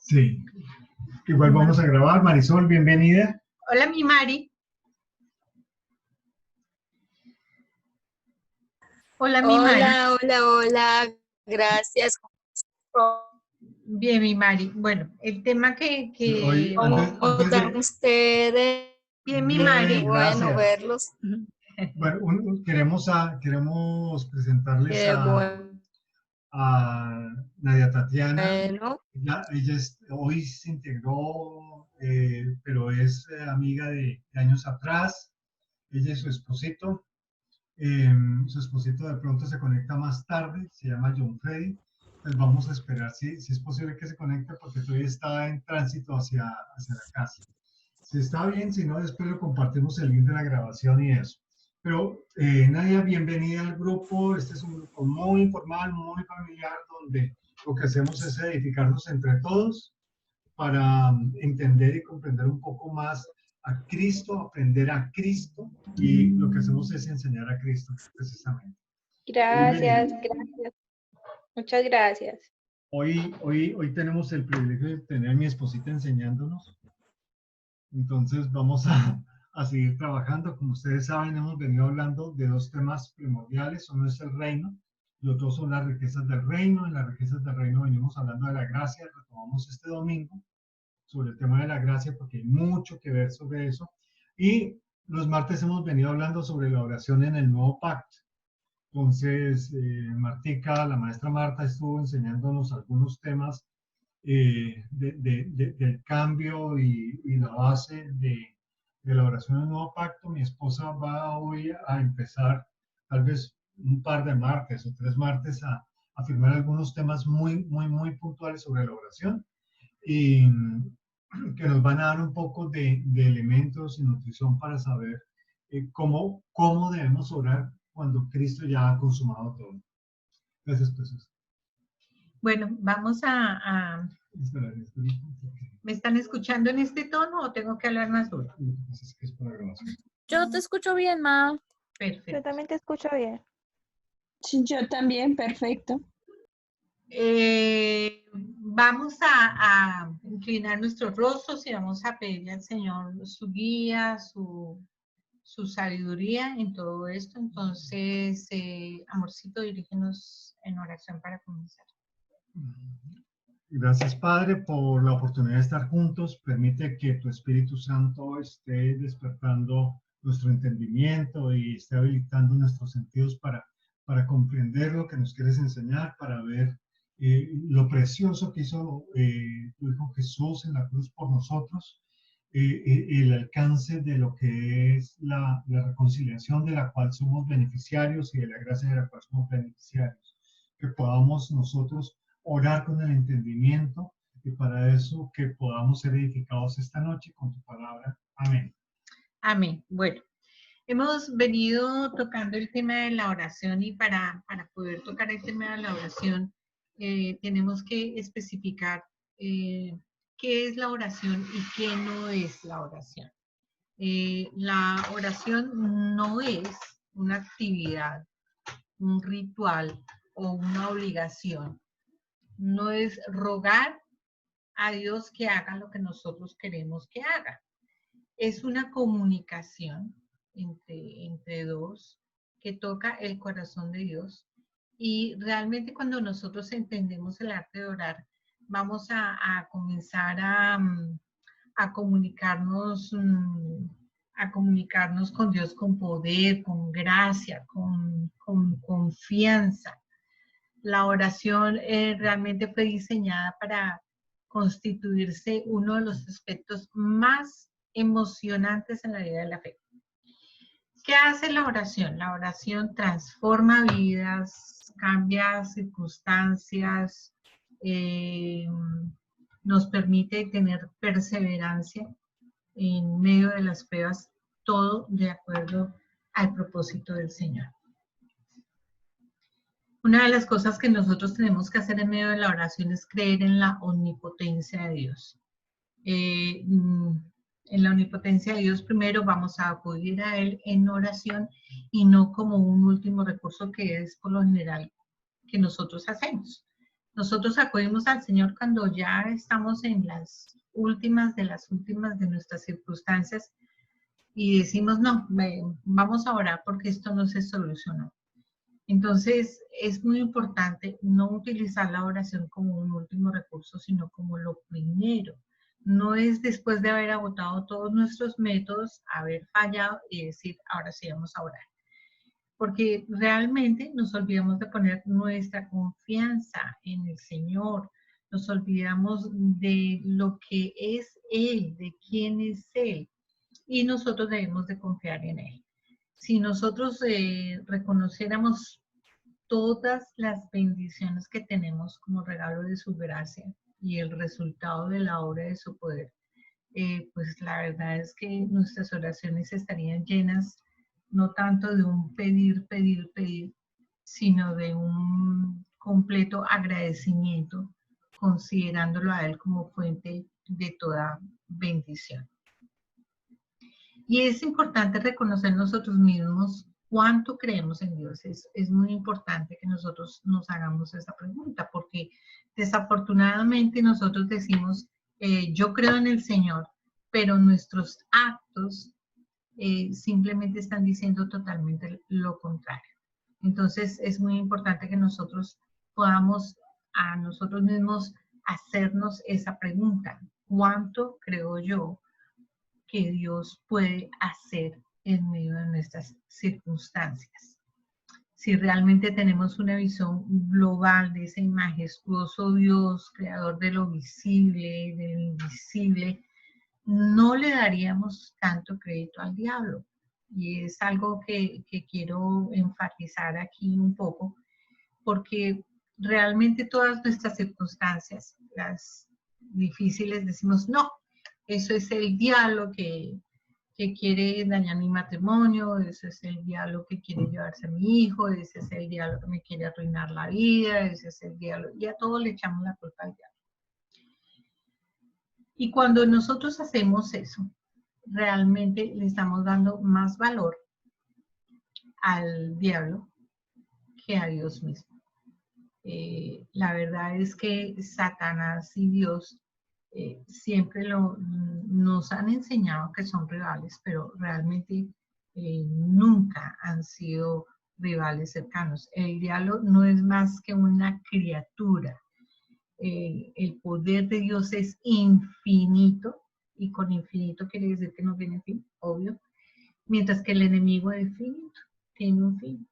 Sí, igual vamos a grabar. Marisol, bienvenida. Hola, mi Mari. Hola, mi Mari. Hola. Gracias. Bien, mi Mari. Bueno, el tema que Hoy, ¿Cómo antes están de... ustedes? Bien, mi Bien, Mari. Bueno, gracias. verlos. Bueno, queremos presentarles Qué a Nadia Tatiana. bueno. Ella hoy se integró, pero es amiga de años atrás. Ella y su esposito. Su esposito de pronto se conecta más tarde, se llama John Freddy. Entonces vamos a esperar si es posible que se conecte porque todavía está en tránsito hacia la casa. Si está bien, si no, después lo compartimos el link de la grabación y eso. Pero Nadia, bienvenida al grupo. Este es un grupo muy informal, muy familiar, donde lo que hacemos es edificarnos entre todos para entender y comprender un poco más a Cristo, aprender a Cristo, y lo que hacemos es enseñar a Cristo, precisamente. Gracias, Bienvenida. gracias. Muchas gracias. Hoy tenemos el privilegio de tener a mi esposita enseñándonos. Entonces vamos a seguir trabajando. Como ustedes saben, hemos venido hablando de dos temas primordiales. Uno es el reino y otro son las riquezas del reino. En las riquezas del reino venimos hablando de la gracia. Retomamos este domingo sobre el tema de la gracia porque hay mucho que ver sobre eso. Y los martes hemos venido hablando sobre la oración en el nuevo pacto. Entonces, Martica, la maestra Marta, estuvo enseñándonos algunos temas del cambio y la base de la oración del nuevo pacto. Mi esposa va hoy a empezar, tal vez un par de martes o 3 martes, a firmar algunos temas muy puntuales sobre la oración y que nos van a dar un poco de elementos y nutrición para saber cómo debemos orar cuando Cristo ya ha consumado todo. Gracias, Jesús. Bueno, vamos a... ¿Me están escuchando en este tono o tengo que hablar más duro? Yo te escucho bien, Ma. Perfecto. Yo también te escucho bien. Sí, yo también, perfecto. Vamos a inclinar nuestros rostros y vamos a pedirle al Señor su guía, su sabiduría en todo esto. Entonces, amorcito, dirígenos en oración para comenzar. Gracias, Padre, por la oportunidad de estar juntos. Permite que tu Espíritu Santo esté despertando nuestro entendimiento y esté habilitando nuestros sentidos para comprender lo que nos quieres enseñar, para ver lo precioso que hizo tu Hijo Jesús en la cruz por nosotros, el alcance de lo que es la reconciliación de la cual somos beneficiarios y de la gracia de la cual somos beneficiarios. Que podamos nosotros orar con el entendimiento y para eso que podamos ser edificados esta noche con tu palabra. Amén. Amén. Bueno, hemos venido tocando el tema de la oración y para poder tocar el tema de la oración tenemos que especificar qué es la oración y qué no es la oración. La oración no es una actividad, un ritual o una obligación. No es rogar a Dios que haga lo que nosotros queremos que haga. Es una comunicación entre dos que toca el corazón de Dios. Y realmente cuando nosotros entendemos el arte de orar, vamos a comenzar a comunicarnos con Dios con poder, con gracia, con confianza. La oración realmente fue diseñada para constituirse uno de los aspectos más emocionantes en la vida de la fe. ¿Qué hace la oración? La oración transforma vidas, cambia circunstancias, nos permite tener perseverancia en medio de las pruebas, todo de acuerdo al propósito del Señor. Una de las cosas que nosotros tenemos que hacer en medio de la oración es creer en la omnipotencia de Dios. En la omnipotencia de Dios primero vamos a acudir a Él en oración y no como un último recurso que es por lo general que nosotros hacemos. Nosotros acudimos al Señor cuando ya estamos en las últimas de nuestras circunstancias y decimos, no, vamos a orar porque esto no se solucionó. Entonces, es muy importante no utilizar la oración como un último recurso, sino como lo primero. No es después de haber agotado todos nuestros métodos, haber fallado y decir, ahora sí vamos a orar. Porque realmente nos olvidamos de poner nuestra confianza en el Señor. Nos olvidamos de lo que es Él, de quién es Él. Y nosotros debemos de confiar en Él. Si nosotros reconociéramos todas las bendiciones que tenemos como regalo de su gracia y el resultado de la obra de su poder, pues la verdad es que nuestras oraciones estarían llenas no tanto de un pedir, pedir, pedir, sino de un completo agradecimiento, considerándolo a Él como fuente de toda bendición. Y es importante reconocer nosotros mismos cuánto creemos en Dios. Es muy importante que nosotros nos hagamos esa pregunta, porque desafortunadamente nosotros decimos, yo creo en el Señor, pero nuestros actos simplemente están diciendo totalmente lo contrario. Entonces es muy importante que nosotros podamos a nosotros mismos hacernos esa pregunta. ¿Cuánto creo yo que Dios puede hacer en medio de nuestras circunstancias? Si realmente tenemos una visión global de ese majestuoso Dios, creador de lo visible, del invisible, no le daríamos tanto crédito al diablo. Y es algo que quiero enfatizar aquí un poco, porque realmente todas nuestras circunstancias, las difíciles, decimos, no, eso es el diablo que quiere dañar mi matrimonio, ese es el diablo que quiere llevarse a mi hijo, ese es el diablo que me quiere arruinar la vida, ese es el diablo, y a todos le echamos la culpa al diablo. Y cuando nosotros hacemos eso, realmente le estamos dando más valor al diablo que a Dios mismo. La verdad es que Satanás y Dios siempre nos han enseñado que son rivales, pero realmente nunca han sido rivales cercanos. El diablo no es más que una criatura. El poder de Dios es infinito, y con infinito quiere decir que no tiene fin, obvio, mientras que el enemigo es finito, tiene un fin.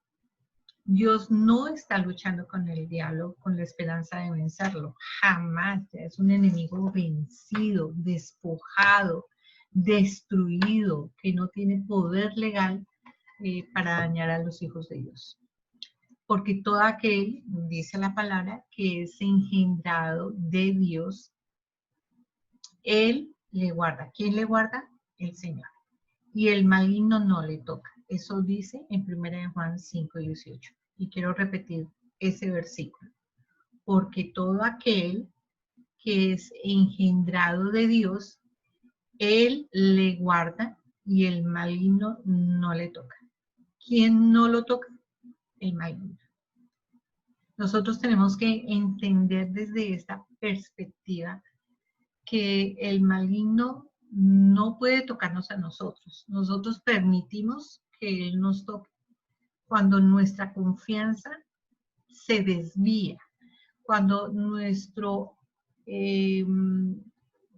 Dios no está luchando con el diablo con la esperanza de vencerlo, jamás. Ya es un enemigo vencido, despojado, destruido, que no tiene poder legal para dañar a los hijos de Dios. Porque todo aquel, dice la palabra, que es engendrado de Dios, Él le guarda. ¿Quién le guarda? El Señor. Y el maligno no le toca. Eso dice en 1 Juan 5:18. Y quiero repetir ese versículo. Porque todo aquel que es engendrado de Dios, Él le guarda y el maligno no le toca. ¿Quién no lo toca? El maligno. Nosotros tenemos que entender desde esta perspectiva que el maligno no puede tocarnos a nosotros. Nosotros permitimos que Él nos toque cuando nuestra confianza se desvía, cuando nuestro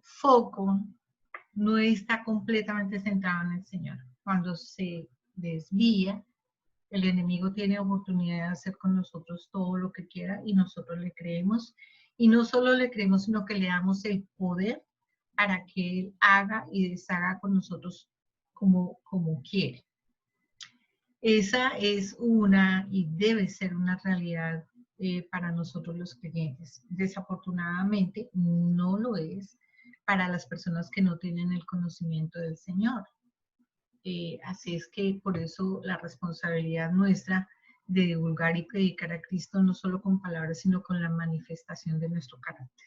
foco no está completamente centrado en el Señor. Cuando se desvía, el enemigo tiene oportunidad de hacer con nosotros todo lo que quiera y nosotros le creemos. Y no solo le creemos, sino que le damos el poder para que Él haga y deshaga con nosotros como quiere. Esa es una y debe ser una realidad para nosotros los creyentes. Desafortunadamente no lo es para las personas que no tienen el conocimiento del Señor. Así es que por eso la responsabilidad nuestra de divulgar y predicar a Cristo no solo con palabras, sino con la manifestación de nuestro carácter.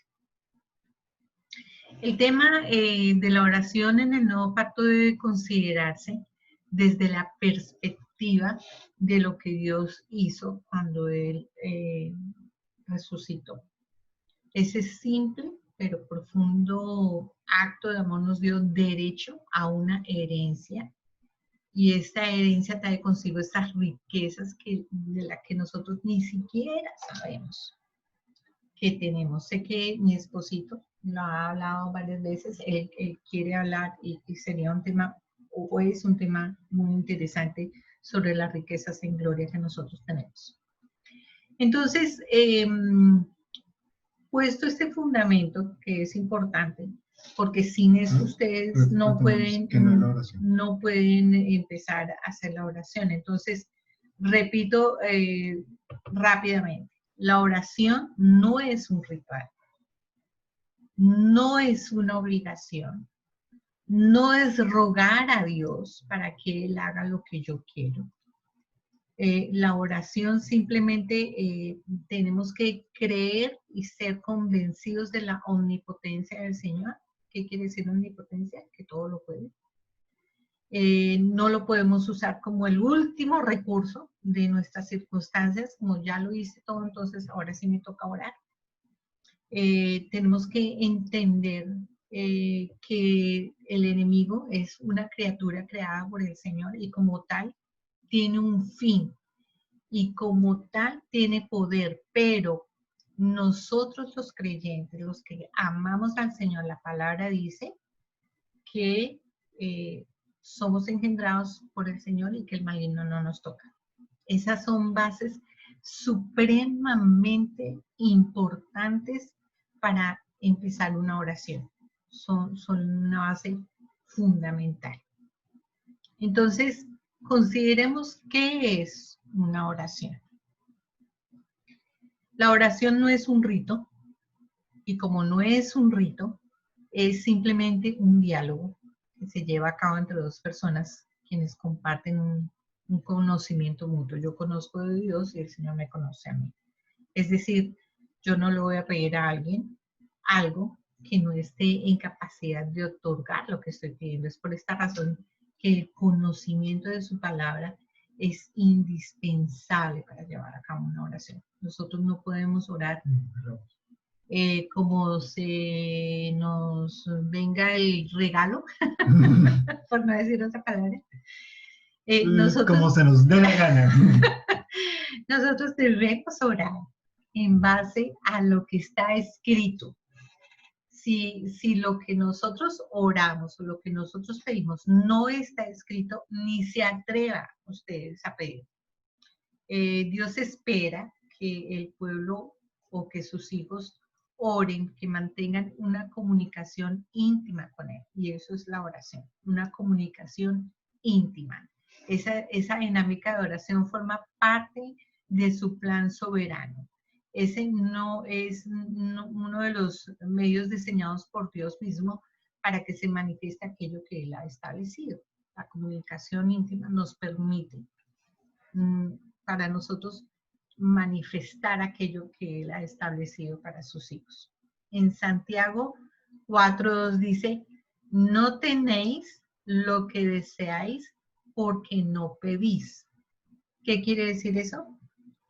El tema de la oración en el nuevo pacto debe considerarse desde la perspectiva de lo que Dios hizo cuando Él resucitó. Ese simple pero profundo acto de amor nos dio derecho a una herencia. Y esta herencia trae consigo estas riquezas de las que nosotros ni siquiera sabemos que tenemos. Sé que mi esposito lo ha hablado varias veces, él quiere hablar y sería un tema, o es un tema muy interesante sobre las riquezas en gloria que nosotros tenemos. Entonces, puesto este fundamento que es importante, porque sin eso ustedes no pueden empezar a hacer la oración. Entonces, repito rápidamente, la oración no es un ritual, no es una obligación, no es rogar a Dios para que Él haga lo que yo quiero. La oración simplemente tenemos que creer y ser convencidos de la omnipotencia del Señor. ¿Qué quiere decir omnipotencia? Que todo lo puede. No lo podemos usar como el último recurso de nuestras circunstancias, como ya lo hice todo, entonces ahora sí me toca orar. Tenemos que entender que el enemigo es una criatura creada por el Señor y como tal tiene un fin y como tal tiene poder, pero nosotros los creyentes, los que amamos al Señor, la palabra dice que somos engendrados por el Señor y que el maligno no nos toca. Esas son bases supremamente importantes para empezar una oración. Son una base fundamental. Entonces, consideremos qué es una oración. La oración no es un rito, y como no es un rito, es simplemente un diálogo que se lleva a cabo entre dos personas quienes comparten un conocimiento mutuo. Yo conozco de Dios y el Señor me conoce a mí. Es decir, yo no le voy a pedir a alguien algo que no esté en capacidad de otorgar lo que estoy pidiendo. Es por esta razón que el conocimiento de su palabra es indispensable para llevar a cabo una oración. Nosotros no podemos orar como se nos venga el regalo, por no decir otra palabra. Como se nos dé la gana. Nosotros debemos orar en base a lo que está escrito. Si lo que nosotros oramos o lo que nosotros pedimos no está escrito, ni se atreva ustedes a pedir. Dios espera que el pueblo o que sus hijos oren, que mantengan una comunicación íntima con Él. Y eso es la oración, una comunicación íntima. Esa dinámica de oración forma parte de su plan soberano. Ese no es uno de los medios diseñados por Dios mismo para que se manifieste aquello que Él ha establecido. La comunicación íntima nos permite para nosotros manifestar aquello que Él ha establecido para sus hijos. En Santiago 4:2 dice, no tenéis lo que deseáis porque no pedís. ¿Qué quiere decir eso?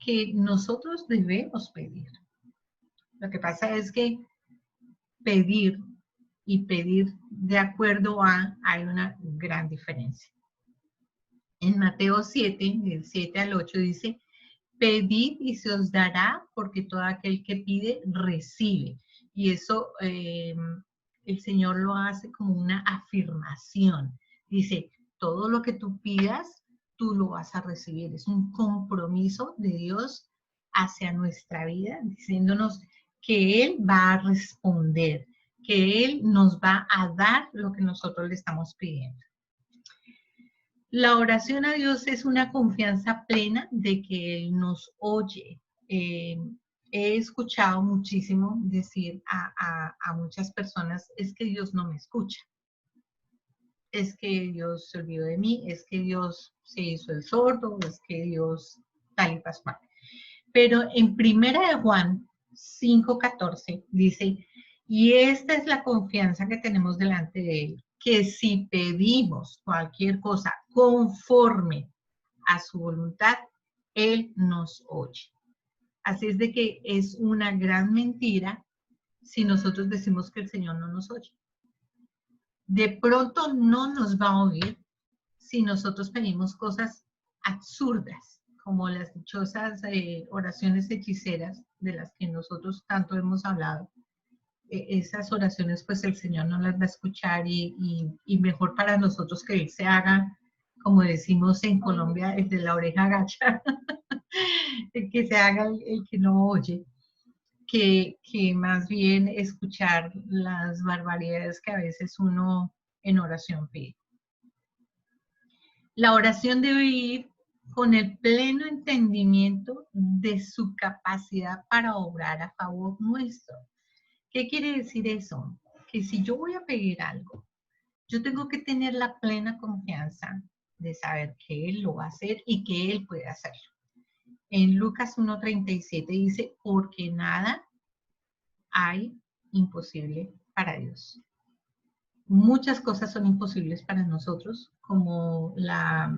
Que nosotros debemos pedir. Lo que pasa es que pedir y pedir de acuerdo a, hay una gran diferencia. En Mateo 7, del 7 al 8 dice, pedid y se os dará, porque todo aquel que pide, recibe. Y eso el Señor lo hace como una afirmación. Dice, todo lo que tú pidas, tú lo vas a recibir. Es un compromiso de Dios hacia nuestra vida, diciéndonos que Él va a responder, que Él nos va a dar lo que nosotros le estamos pidiendo. La oración a Dios es una confianza plena de que Él nos oye. He escuchado muchísimo decir a muchas personas, es que Dios no me escucha. Es que Dios se olvidó de mí, es que Dios se hizo el sordo, es que Dios tal y pascual. Pero en 1 de Juan 5:14 dice, y esta es la confianza que tenemos delante de Él, que si pedimos cualquier cosa conforme a su voluntad, Él nos oye. Así es de que es una gran mentira si nosotros decimos que el Señor no nos oye. De pronto no nos va a oír si nosotros pedimos cosas absurdas, como las dichosas oraciones hechiceras de las que nosotros tanto hemos hablado. Esas oraciones pues el Señor no las va a escuchar y mejor para nosotros que Él se haga, como decimos en Colombia, el de la oreja gacha, que se haga el que no oye, que más bien escuchar las barbaridades que a veces uno en oración pide. La oración debe ir con el pleno entendimiento de su capacidad para obrar a favor nuestro. ¿Qué quiere decir eso? Que si yo voy a pedir algo, yo tengo que tener la plena confianza de saber que Él lo va a hacer y que Él puede hacerlo. En Lucas 1:37 dice, porque nada hay imposible para Dios. Muchas cosas son imposibles para nosotros, como la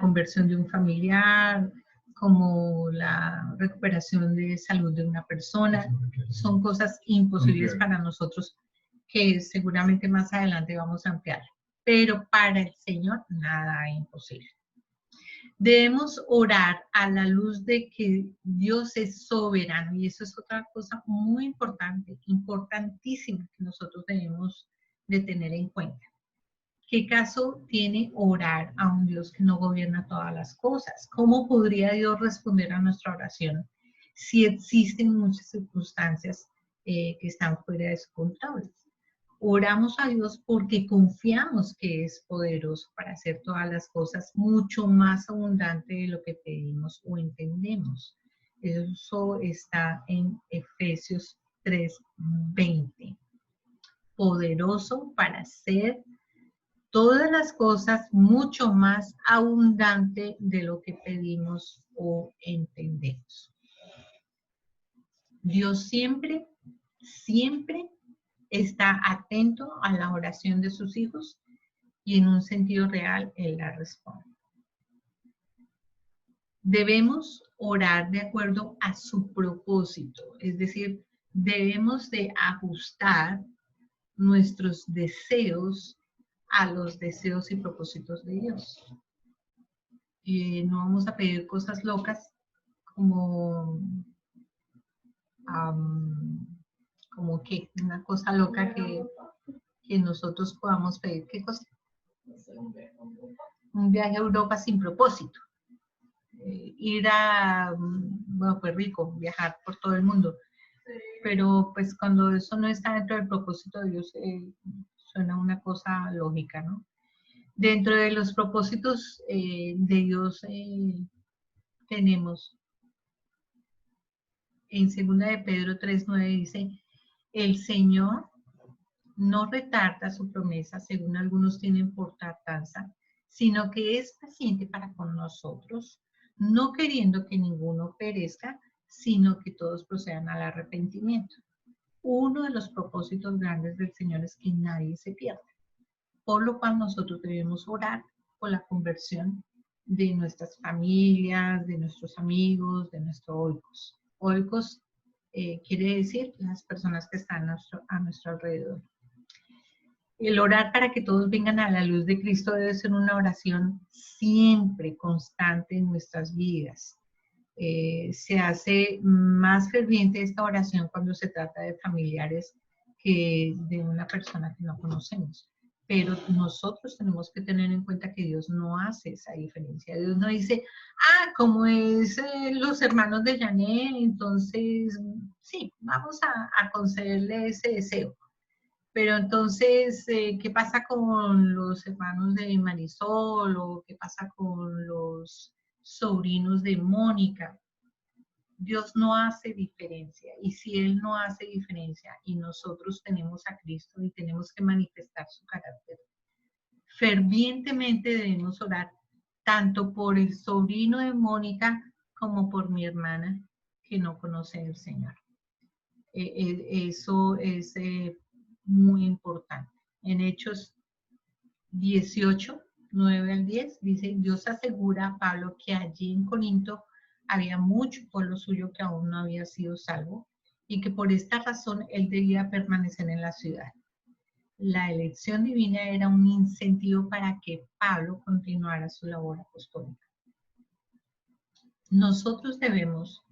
conversión de un familiar, como la recuperación de salud de una persona. Son cosas imposibles para nosotros que seguramente más adelante vamos a ampliar. Pero para el Señor nada es imposible. Debemos orar a la luz de que Dios es soberano, y eso es otra cosa muy importante, importantísima, que nosotros debemos de tener en cuenta. ¿Qué caso tiene orar a un Dios que no gobierna todas las cosas? ¿Cómo podría Dios responder a nuestra oración si existen muchas circunstancias que están fuera de su control? Oramos a Dios porque confiamos que es poderoso para hacer todas las cosas mucho más abundante de lo que pedimos o entendemos. Eso está en Efesios 3:20. Poderoso para hacer todas las cosas mucho más abundante de lo que pedimos o entendemos. Dios siempre está atento a la oración de sus hijos y en un sentido real Él la responde. Debemos orar de acuerdo a su propósito, es decir, debemos de ajustar nuestros deseos a los deseos y propósitos de Dios. No vamos a pedir cosas locas como que una cosa loca que nosotros podamos pedir. ¿Qué cosa? Un viaje a Europa sin propósito. Ir a, bueno, pues rico, viajar por todo el mundo. Pero pues cuando eso no está dentro del propósito de Dios, suena una cosa lógica, ¿no? Dentro de los propósitos de Dios tenemos en 2 de Pedro 3:9 dice, el Señor no retarda su promesa, según algunos tienen por tardanza, sino que es paciente para con nosotros, no queriendo que ninguno perezca, sino que todos procedan al arrepentimiento. Uno de los propósitos grandes del Señor es que nadie se pierda, por lo cual nosotros debemos orar por la conversión de nuestras familias, de nuestros amigos, de nuestros oikos. Oikos quiere decir las personas que están a nuestro alrededor. El orar para que todos vengan a la luz de Cristo debe ser una oración siempre constante en nuestras vidas. Se hace más ferviente esta oración cuando se trata de familiares que de una persona que no conocemos. Pero nosotros tenemos que tener en cuenta que Dios no hace esa diferencia. Dios no dice, como es los hermanos de Janet, entonces sí, vamos a concederle ese deseo. Pero entonces, ¿qué pasa con los hermanos de Marisol o qué pasa con los sobrinos de Mónica? Dios no hace diferencia, y si Él no hace diferencia y nosotros tenemos a Cristo y tenemos que manifestar su carácter, fervientemente debemos orar tanto por el sobrino de Mónica como por mi hermana que no conoce al Señor. Eso es muy importante. En Hechos 18, 9 al 10, dice, Dios asegura a Pablo que allí en Corinto había mucho pueblo suyo que aún no había sido salvo y que por esta razón él debía permanecer en la ciudad. La elección divina era un incentivo para que Pablo continuara su labor apostólica. Nosotros debemos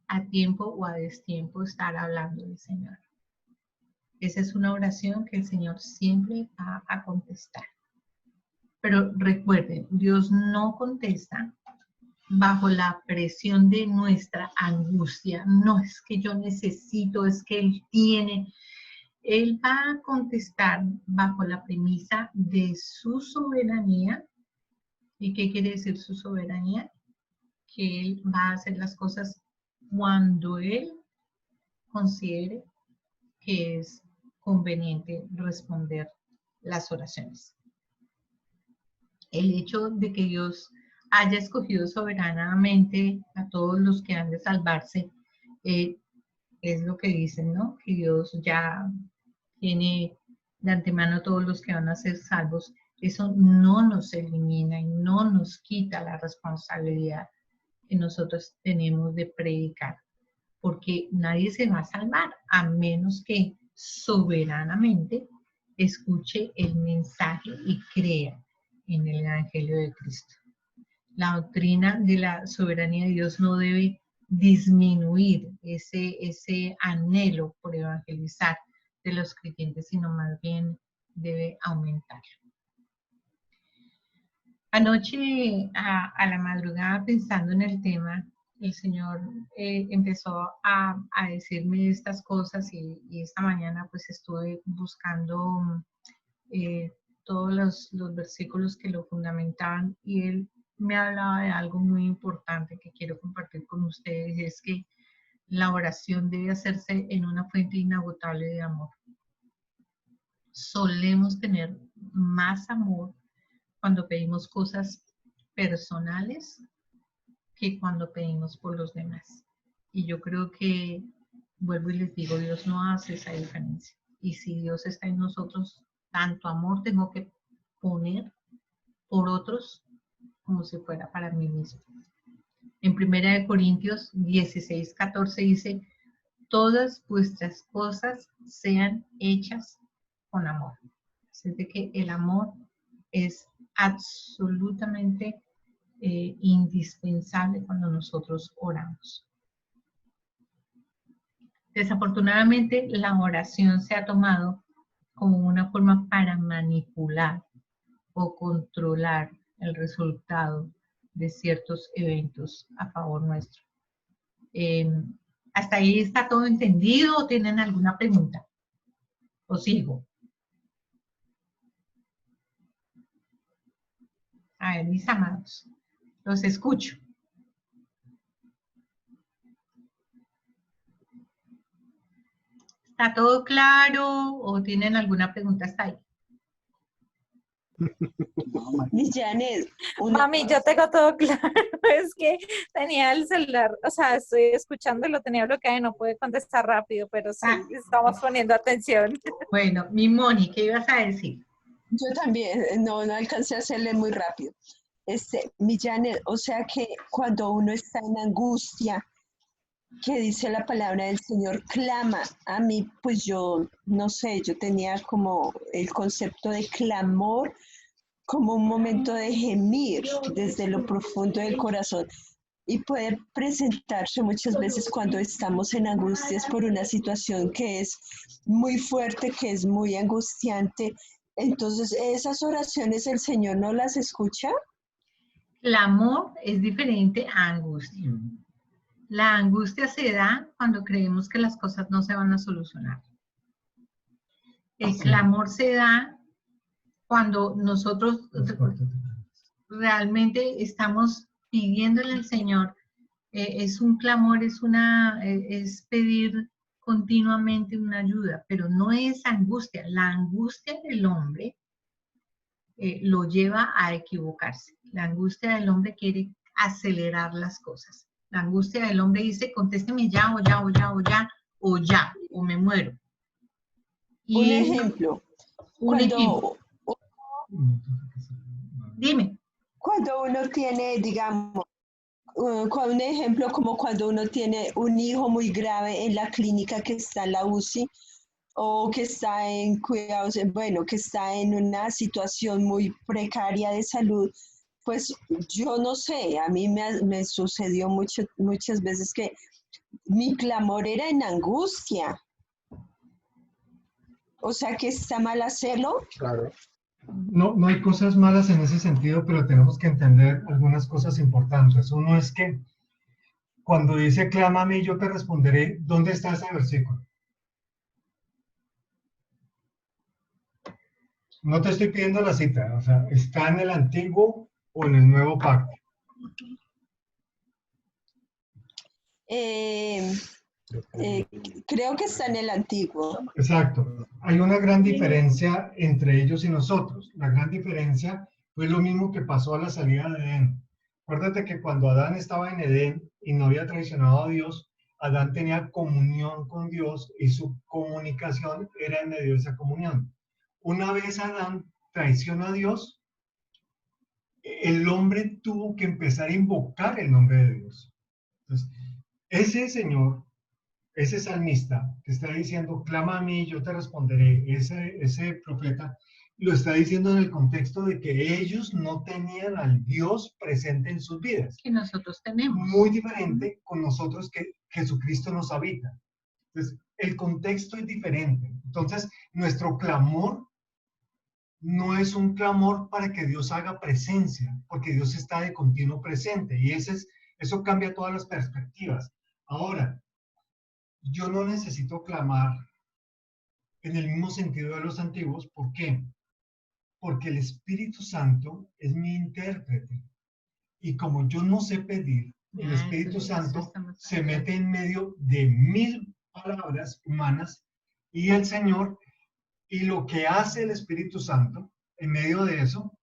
a tiempo o a destiempo estar hablando del Señor. Esa es una oración que el Señor siempre va a contestar. Pero recuerden, Dios no contesta bajo la presión de nuestra angustia. No es que yo necesito, es que Él tiene. Él va a contestar bajo la premisa de su soberanía. ¿Y qué quiere decir su soberanía? Que Él va a hacer las cosas cuando Él considere que es conveniente responder las oraciones. El hecho de que Dios haya escogido soberanamente a todos los que han de salvarse, es lo que dicen, ¿no? Que Dios ya tiene de antemano todos los que van a ser salvos. Eso no nos elimina y no nos quita la responsabilidad que nosotros tenemos de predicar, porque nadie se va a salvar a menos que soberanamente escuche el mensaje y crea en el Evangelio de Cristo. La doctrina de la soberanía de Dios no debe disminuir ese anhelo por evangelizar de los creyentes, sino más bien debe aumentar. Anoche a la madrugada, pensando en el tema, el Señor empezó a decirme estas cosas y esta mañana pues estuve buscando todos los versículos que lo fundamentaban y Él me hablaba de algo muy importante que quiero compartir con ustedes, es que la oración debe hacerse en una fuente inagotable de amor. Solemos tener más amor cuando pedimos cosas personales que cuando pedimos por los demás. Y yo creo que, vuelvo y les digo, Dios no hace esa diferencia. Y si Dios está en nosotros, tanto amor tengo que poner por otros como si fuera para mí mismo. En 1 Corintios 16:14 dice, todas vuestras cosas sean hechas con amor. Así de que el amor es absolutamente indispensable cuando nosotros oramos. Desafortunadamente, la oración se ha tomado como una forma para manipular o controlar el resultado de ciertos eventos a favor nuestro. ¿Hasta ahí está todo entendido o tienen alguna pregunta? ¿O sigo? A ver, mis amados, los escucho. ¿Está todo claro o tienen alguna pregunta hasta ahí? Janet, Mami, yo tengo todo claro. Es que tenía el celular, o sea, estoy escuchando y lo tenía bloqueado y no pude contestar rápido, pero sí, estamos poniendo atención. Bueno, mi Moni, ¿qué ibas a decir? yo también, no alcancé a hacerle muy rápido. Mi Janet, o sea que cuando uno está en angustia, que dice la palabra del Señor, clama. A mí, pues yo, no sé, yo tenía como el concepto de clamor como un momento de gemir desde lo profundo del corazón y puede presentarse muchas veces cuando estamos en angustias por una situación que es muy fuerte, que es muy angustiante. Entonces, esas oraciones el Señor no las escucha. Clamor es diferente a angustia. La angustia se da cuando creemos que las cosas no se van a solucionar. El clamor se da cuando nosotros realmente estamos pidiéndole al Señor. Es un clamor, es pedir continuamente una ayuda, pero no es angustia. La angustia del hombre lo lleva a equivocarse. La angustia del hombre quiere acelerar las cosas. La angustia del hombre dice, contésteme ya, o ya, o ya, o ya, o ya, o me muero. Y un ejemplo. Dime. Cuando uno tiene, digamos, con un ejemplo como cuando uno tiene un hijo muy grave en la clínica que está en la UCI o que está en cuidados, bueno, que está en una situación muy precaria de salud, pues yo no sé, a mí me sucedió muchas veces que mi clamor era en angustia. O sea que está mal hacerlo. Claro. No, no hay cosas malas en ese sentido, pero tenemos que entender algunas cosas importantes. Uno es que cuando dice clama a mí, yo te responderé, ¿dónde está ese versículo? No te estoy pidiendo la cita, o sea, ¿está en el Antiguo o en el Nuevo Pacto? Creo que está en el Antiguo. Exacto. Hay una gran diferencia entre ellos y nosotros. La gran diferencia fue lo mismo que pasó a la salida de Edén. Acuérdate que cuando Adán estaba en Edén y no había traicionado a Dios, Adán tenía comunión con Dios y su comunicación era en medio de esa comunión. Una vez Adán traiciona a Dios, el hombre tuvo que empezar a invocar el nombre de Dios. Entonces, ese Señor, ese salmista que está diciendo, clama a mí, yo te responderé, ese profeta lo está diciendo en el contexto de que ellos no tenían al Dios presente en sus vidas. Que nosotros tenemos. Muy diferente con nosotros que Jesucristo nos habita. Entonces, el contexto es diferente. Entonces, nuestro clamor no es un clamor para que Dios haga presencia, porque Dios está de continuo presente y eso cambia todas las perspectivas. Ahora, yo no necesito clamar en el mismo sentido de los antiguos. ¿Por qué? Porque el Espíritu Santo es mi intérprete. Y como yo no sé pedir, el Espíritu Santo se mete en medio de mis palabras humanas y el Señor, y lo que hace el Espíritu Santo en medio de eso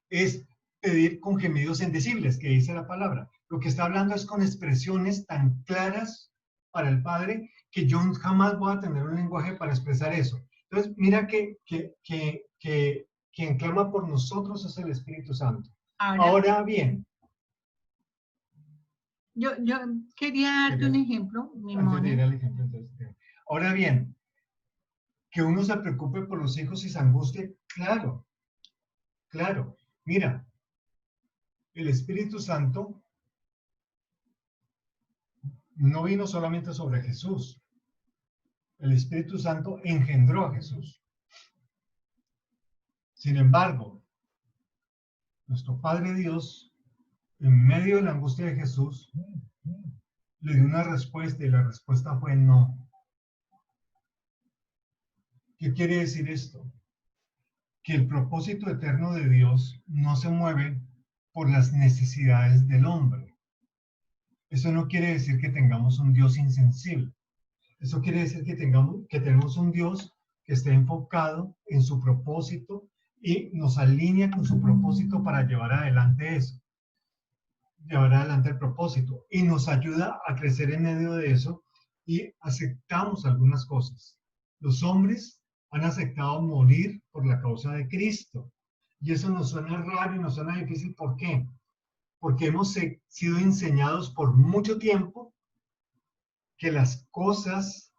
es pedir con gemidos indecibles, que dice la palabra. Lo que está hablando es con expresiones tan claras para el Padre que yo jamás voy a tener un lenguaje para expresar eso. Entonces, mira que quien clama por nosotros es el Espíritu Santo. Ahora bien. Yo quería darte un ejemplo, mi Moni. Ahora bien, que uno se preocupe por los hijos y se angustie, claro, claro. Mira, el Espíritu Santo no vino solamente sobre Jesús. El Espíritu Santo engendró a Jesús. Sin embargo, nuestro Padre Dios, en medio de la angustia de Jesús, le dio una respuesta y la respuesta fue no. ¿Qué quiere decir esto? Que el propósito eterno de Dios no se mueve por las necesidades del hombre. Eso no quiere decir que tengamos un Dios insensible. Eso quiere decir que tenemos un Dios que esté enfocado en su propósito y nos alinea con su propósito para llevar adelante eso. Llevar adelante el propósito. Y nos ayuda a crecer en medio de eso y aceptamos algunas cosas. Los hombres han aceptado morir por la causa de Cristo. Y eso nos suena raro y nos suena difícil. ¿Por qué? Porque hemos sido enseñados por mucho tiempo que las cosas,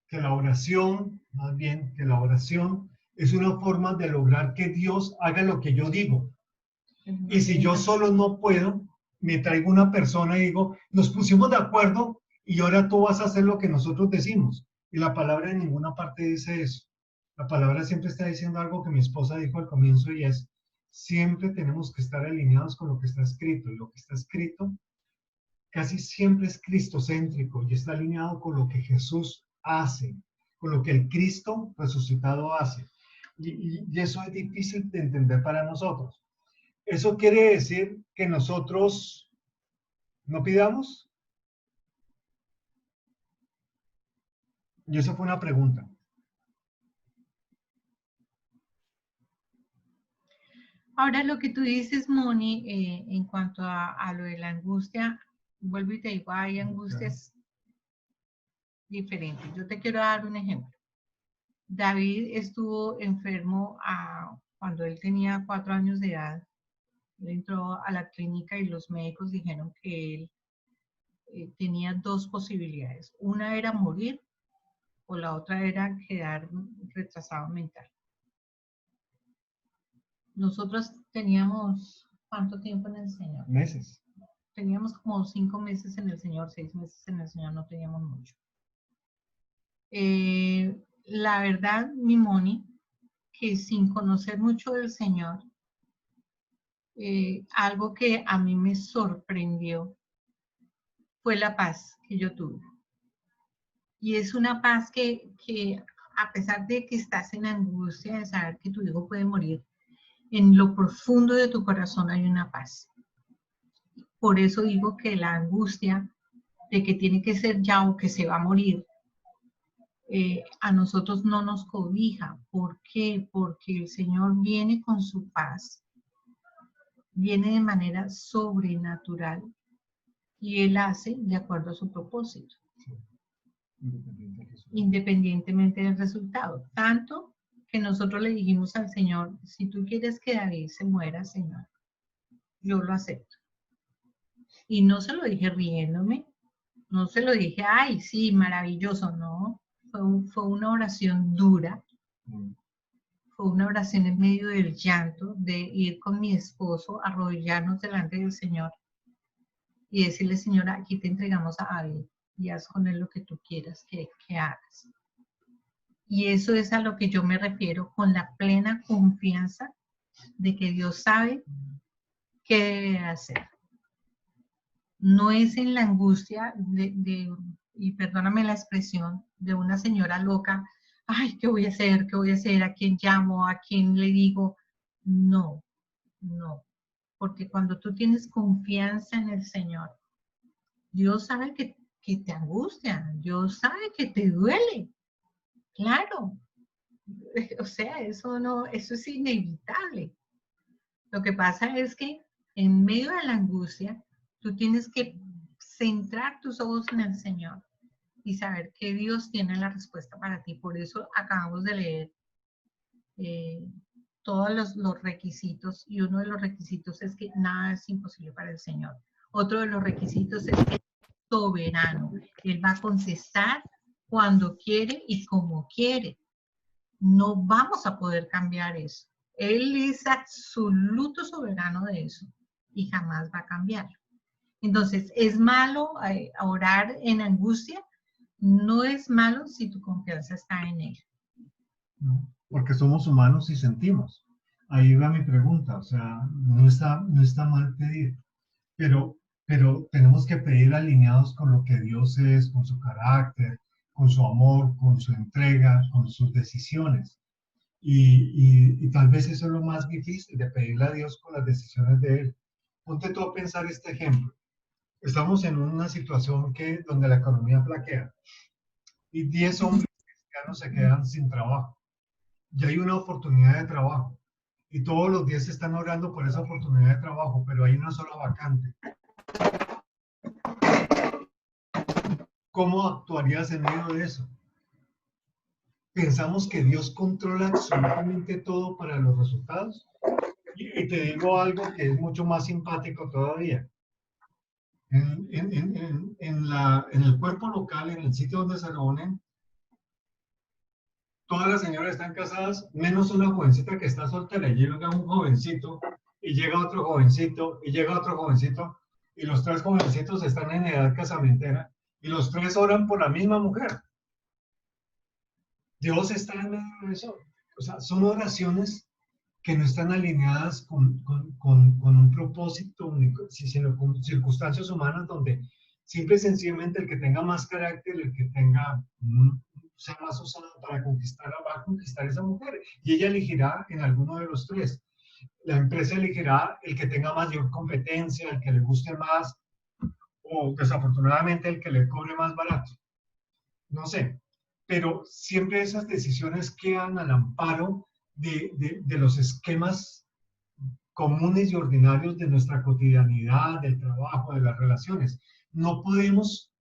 que la oración, más bien, que la oración es una forma de lograr que Dios haga lo que yo digo. Y si yo solo no puedo, me traigo una persona y digo, nos pusimos de acuerdo y ahora tú vas a hacer lo que nosotros decimos. Y la palabra en ninguna parte dice eso. La palabra siempre está diciendo algo que mi esposa dijo al comienzo y es, siempre tenemos que estar alineados con lo que está escrito. Y lo que está escrito casi siempre es cristocéntrico y está alineado con lo que Jesús hace, con lo que el Cristo resucitado hace. Y eso es difícil de entender para nosotros. ¿Eso quiere decir que nosotros no pidamos? Y esa fue una pregunta. Ahora lo que tú dices, Moni, en cuanto a lo de la angustia, vuelvo y te digo, hay angustias diferentes. Yo te quiero dar un ejemplo. David estuvo enfermo cuando él tenía 4 años de edad Él entró a la clínica y los médicos dijeron que él tenía dos posibilidades. Una era morir o la otra era quedar retrasado mental. Nosotros teníamos, ¿cuánto tiempo en el Señor? Meses. Teníamos como 5 meses en el Señor, 6 meses en el Señor, no teníamos mucho. La verdad, mi Moni, que sin conocer mucho del Señor, algo que a mí me sorprendió fue la paz que yo tuve. Y es una paz que a pesar de que estás en angustia de saber que tu hijo puede morir, en lo profundo de tu corazón hay una paz. Por eso digo que la angustia de que tiene que ser ya o que se va a morir, a nosotros no nos cobija. ¿Por qué? Porque el Señor viene con su paz, viene de manera sobrenatural y Él hace de acuerdo a su propósito, independientemente del resultado. Tanto que nosotros le dijimos al Señor, si tú quieres que David se muera, Señor, yo lo acepto. Y no se lo dije riéndome, no se lo dije, ay, sí, maravilloso, no. Fue una oración dura, fue una oración en medio del llanto, de ir con mi esposo, arrodillarnos delante del Señor y decirle, Señor, aquí te entregamos a alguien y haz con él lo que tú quieras que hagas. Y eso es a lo que yo me refiero con la plena confianza de que Dios sabe qué debe hacer. No es en la angustia y perdóname la expresión, de una señora loca, ay, ¿qué voy a hacer? ¿Qué voy a hacer? ¿A quién llamo? ¿A quién le digo? No, no. Porque cuando tú tienes confianza en el Señor, Dios sabe que te angustia, Dios sabe que te duele. Claro. O sea, eso es inevitable. Lo que pasa es que en medio de la angustia, tú tienes que centrar tus ojos en el Señor y saber que Dios tiene la respuesta para ti. Por eso acabamos de leer todos los requisitos, y uno de los requisitos es que nada es imposible para el Señor. Otro de los requisitos es que es soberano. Él va a contestar cuando quiere y como quiere. No vamos a poder cambiar eso. Él es absoluto soberano de eso y jamás va a cambiar. Entonces, ¿es malo orar en angustia? No es malo si tu confianza está en Él. No, porque somos humanos y sentimos. Ahí va mi pregunta, o sea, no está mal pedir, pero tenemos que pedir alineados con lo que Dios es, con su carácter, con su amor, con su entrega, con sus decisiones. Y tal vez eso es lo más difícil, de pedirle a Dios con las decisiones de Él. Ponte tú a pensar este ejemplo. Estamos en una situación donde la economía flaquea y 10 hombres cristianos se quedan sin trabajo. Ya hay una oportunidad de trabajo y todos los 10 están orando por esa oportunidad de trabajo, pero hay una sola vacante. ¿Cómo actuarías en medio de eso? Pensamos que Dios controla absolutamente todo para los resultados. Y te digo algo que es mucho más simpático todavía. En el cuerpo local, en el sitio donde se reúnen, todas las señoras están casadas, menos una jovencita que está soltera. Y llega un jovencito, y llega otro jovencito, y llega otro jovencito, y los 3 jovencitos están en edad casamentera, y los 3 oran por la misma mujer. Dios está en medio de eso. O sea, son oraciones que no están alineadas con un propósito único, sino con circunstancias humanas donde simple y sencillamente el que tenga más carácter, el que sea más usado para conquistarla, va a conquistar a esa mujer. Y ella elegirá en alguno de los 3. La empresa elegirá el que tenga mayor competencia, el que le guste más, o desafortunadamente el que le cobre más barato. No sé, pero siempre esas decisiones quedan al amparo de los esquemas comunes y ordinarios de nuestra cotidianidad, del trabajo, de las relaciones. No podemos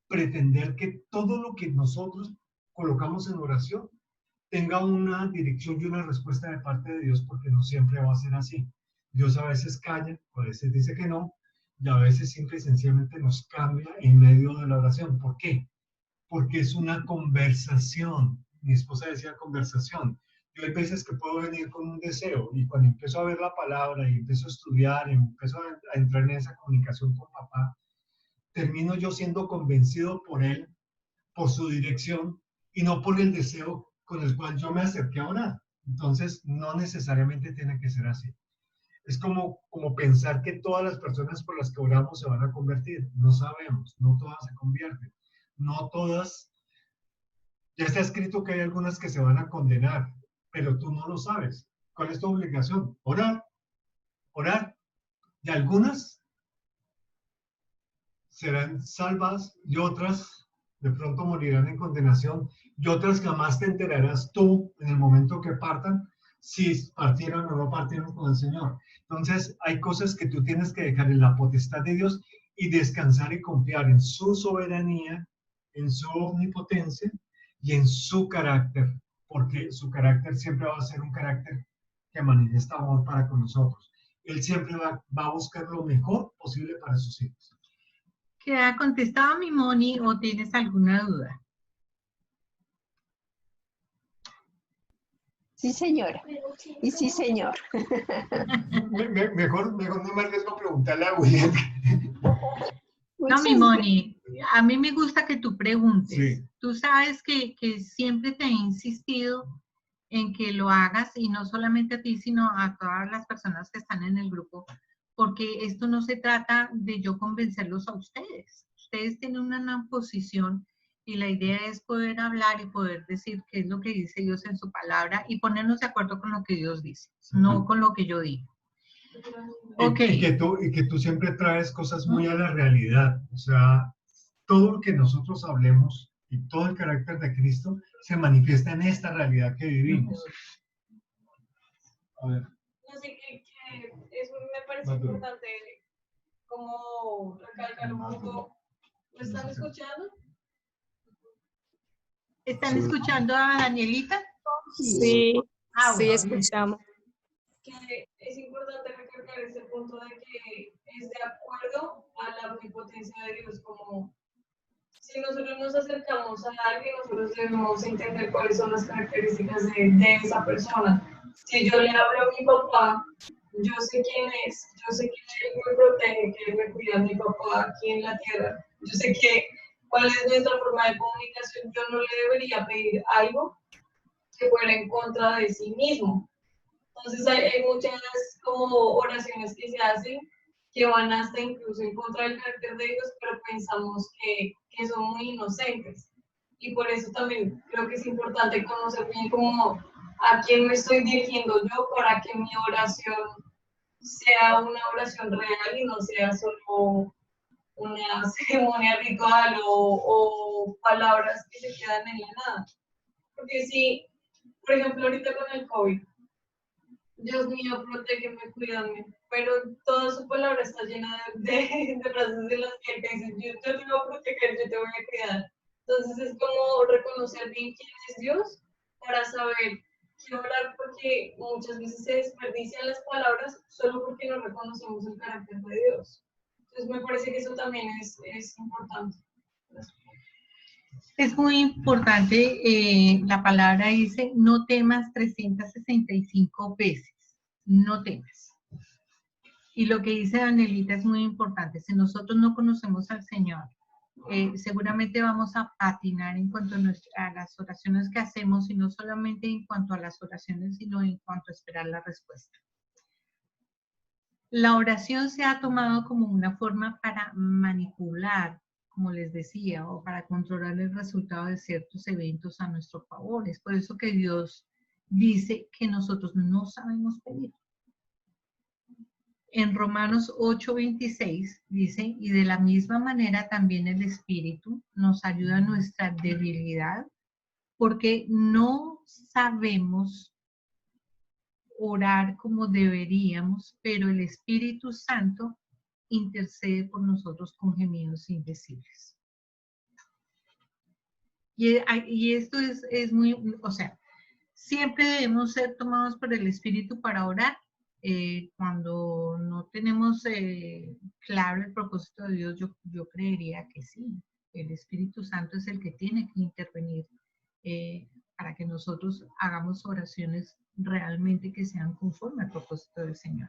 pretender que todo lo que nosotros colocamos en oración tenga una dirección y una respuesta de parte de Dios, porque no siempre va a ser así. Dios a veces calla, a veces dice que no, y a veces simple y sencillamente nos cambia en medio de la oración. ¿Por qué? Porque es una conversación. Mi esposa decía conversación. Yo hay veces que puedo venir con un deseo y cuando empiezo a ver la palabra y empiezo a estudiar y empiezo a entrar en esa comunicación con papá, termino yo siendo convencido por él, por su dirección y no por el deseo con el cual yo me acerqué a orar. Entonces, no necesariamente tiene que ser así. Es como pensar que todas las personas por las que oramos se van a convertir. No sabemos, no todas se convierten. No todas, ya está escrito que hay algunas que se van a condenar, pero tú no lo sabes. ¿Cuál es tu obligación? Orar, orar. Y algunas serán salvas y otras de pronto morirán en condenación y otras jamás te enterarás tú en el momento que partan si partieron o no partieron con el Señor. Entonces hay cosas que tú tienes que dejar en la potestad de Dios y descansar y confiar en su soberanía, en su omnipotencia y en su carácter, porque su carácter siempre va a ser un carácter que manifiesta amor para con nosotros. Él siempre va a buscar lo mejor posible para sus hijos. ¿Queda contestado, mi Moni, o tienes alguna duda? Sí, señora. Y sí, señor. Mejor no me arriesgo a preguntarle a William. No, mi Moni, a mí me gusta que tú preguntes. Sí. Tú sabes que siempre te he insistido en que lo hagas, y no solamente a ti, sino a todas las personas que están en el grupo, porque esto no se trata de yo convencerlos a ustedes. Ustedes tienen una posición y la idea es poder hablar y poder decir qué es lo que dice Dios en su palabra y ponernos de acuerdo con lo que Dios dice, no con lo que yo digo. Okay. Y que tú siempre traes cosas muy a la realidad. O sea, todo lo que nosotros hablemos y todo el carácter de Cristo se manifiesta en esta realidad que vivimos. A ver. No sé, que eso me parece importante como recalcar un poco. ¿Me están escuchando? ¿Están escuchando a Danielita? Sí, sí, bueno, escuchamos. Que es importante recalcar ese punto de que es de acuerdo a la omnipotencia de Dios, como si nosotros nos acercamos a alguien, nosotros debemos entender cuáles son las características de esa persona. Si yo le hablo a mi papá, yo sé quién es, yo sé que él me protege, que él me cuida a mi papá aquí en la tierra, yo sé cuál es nuestra forma de comunicación, yo no le debería pedir algo que fuera en contra de sí mismo. Entonces hay muchas como oraciones que se hacen que van hasta incluso en contra del carácter de Dios, pero pensamos que son muy inocentes. Y por eso también creo que es importante conocer bien como a quién me estoy dirigiendo yo para que mi oración sea una oración real y no sea solo una ceremonia ritual o palabras que se quedan en la nada. Porque si, por ejemplo, ahorita con el COVID, Dios mío, protégeme, cuídame, pero toda su palabra está llena de frases de las que dicen, yo te voy a proteger, yo te voy a cuidar. Entonces es como reconocer bien quién es Dios para saber qué orar, porque muchas veces se desperdician las palabras solo porque no reconocemos el carácter de Dios. Entonces me parece que eso también es importante. Es muy importante, la palabra dice, no temas 365 veces, no temas. Y lo que dice Danielita es muy importante, si nosotros no conocemos al Señor, seguramente vamos a patinar en cuanto a las oraciones que hacemos, y no solamente en cuanto a las oraciones, sino en cuanto a esperar la respuesta. La oración se ha tomado como una forma para manipular, como les decía, o para controlar el resultado de ciertos eventos a nuestro favor. Es por eso que Dios dice que nosotros no sabemos pedir. En Romanos 8:26 dice, y de la misma manera también el Espíritu nos ayuda en nuestra debilidad, porque no sabemos orar como deberíamos, pero el Espíritu Santo intercede por nosotros con gemidos indecibles. Y esto es muy, o sea, siempre debemos ser tomados por el Espíritu para orar. Cuando no tenemos claro el propósito de Dios, yo creería que sí. El Espíritu Santo es el que tiene que intervenir para que nosotros hagamos oraciones realmente que sean conforme al propósito del Señor.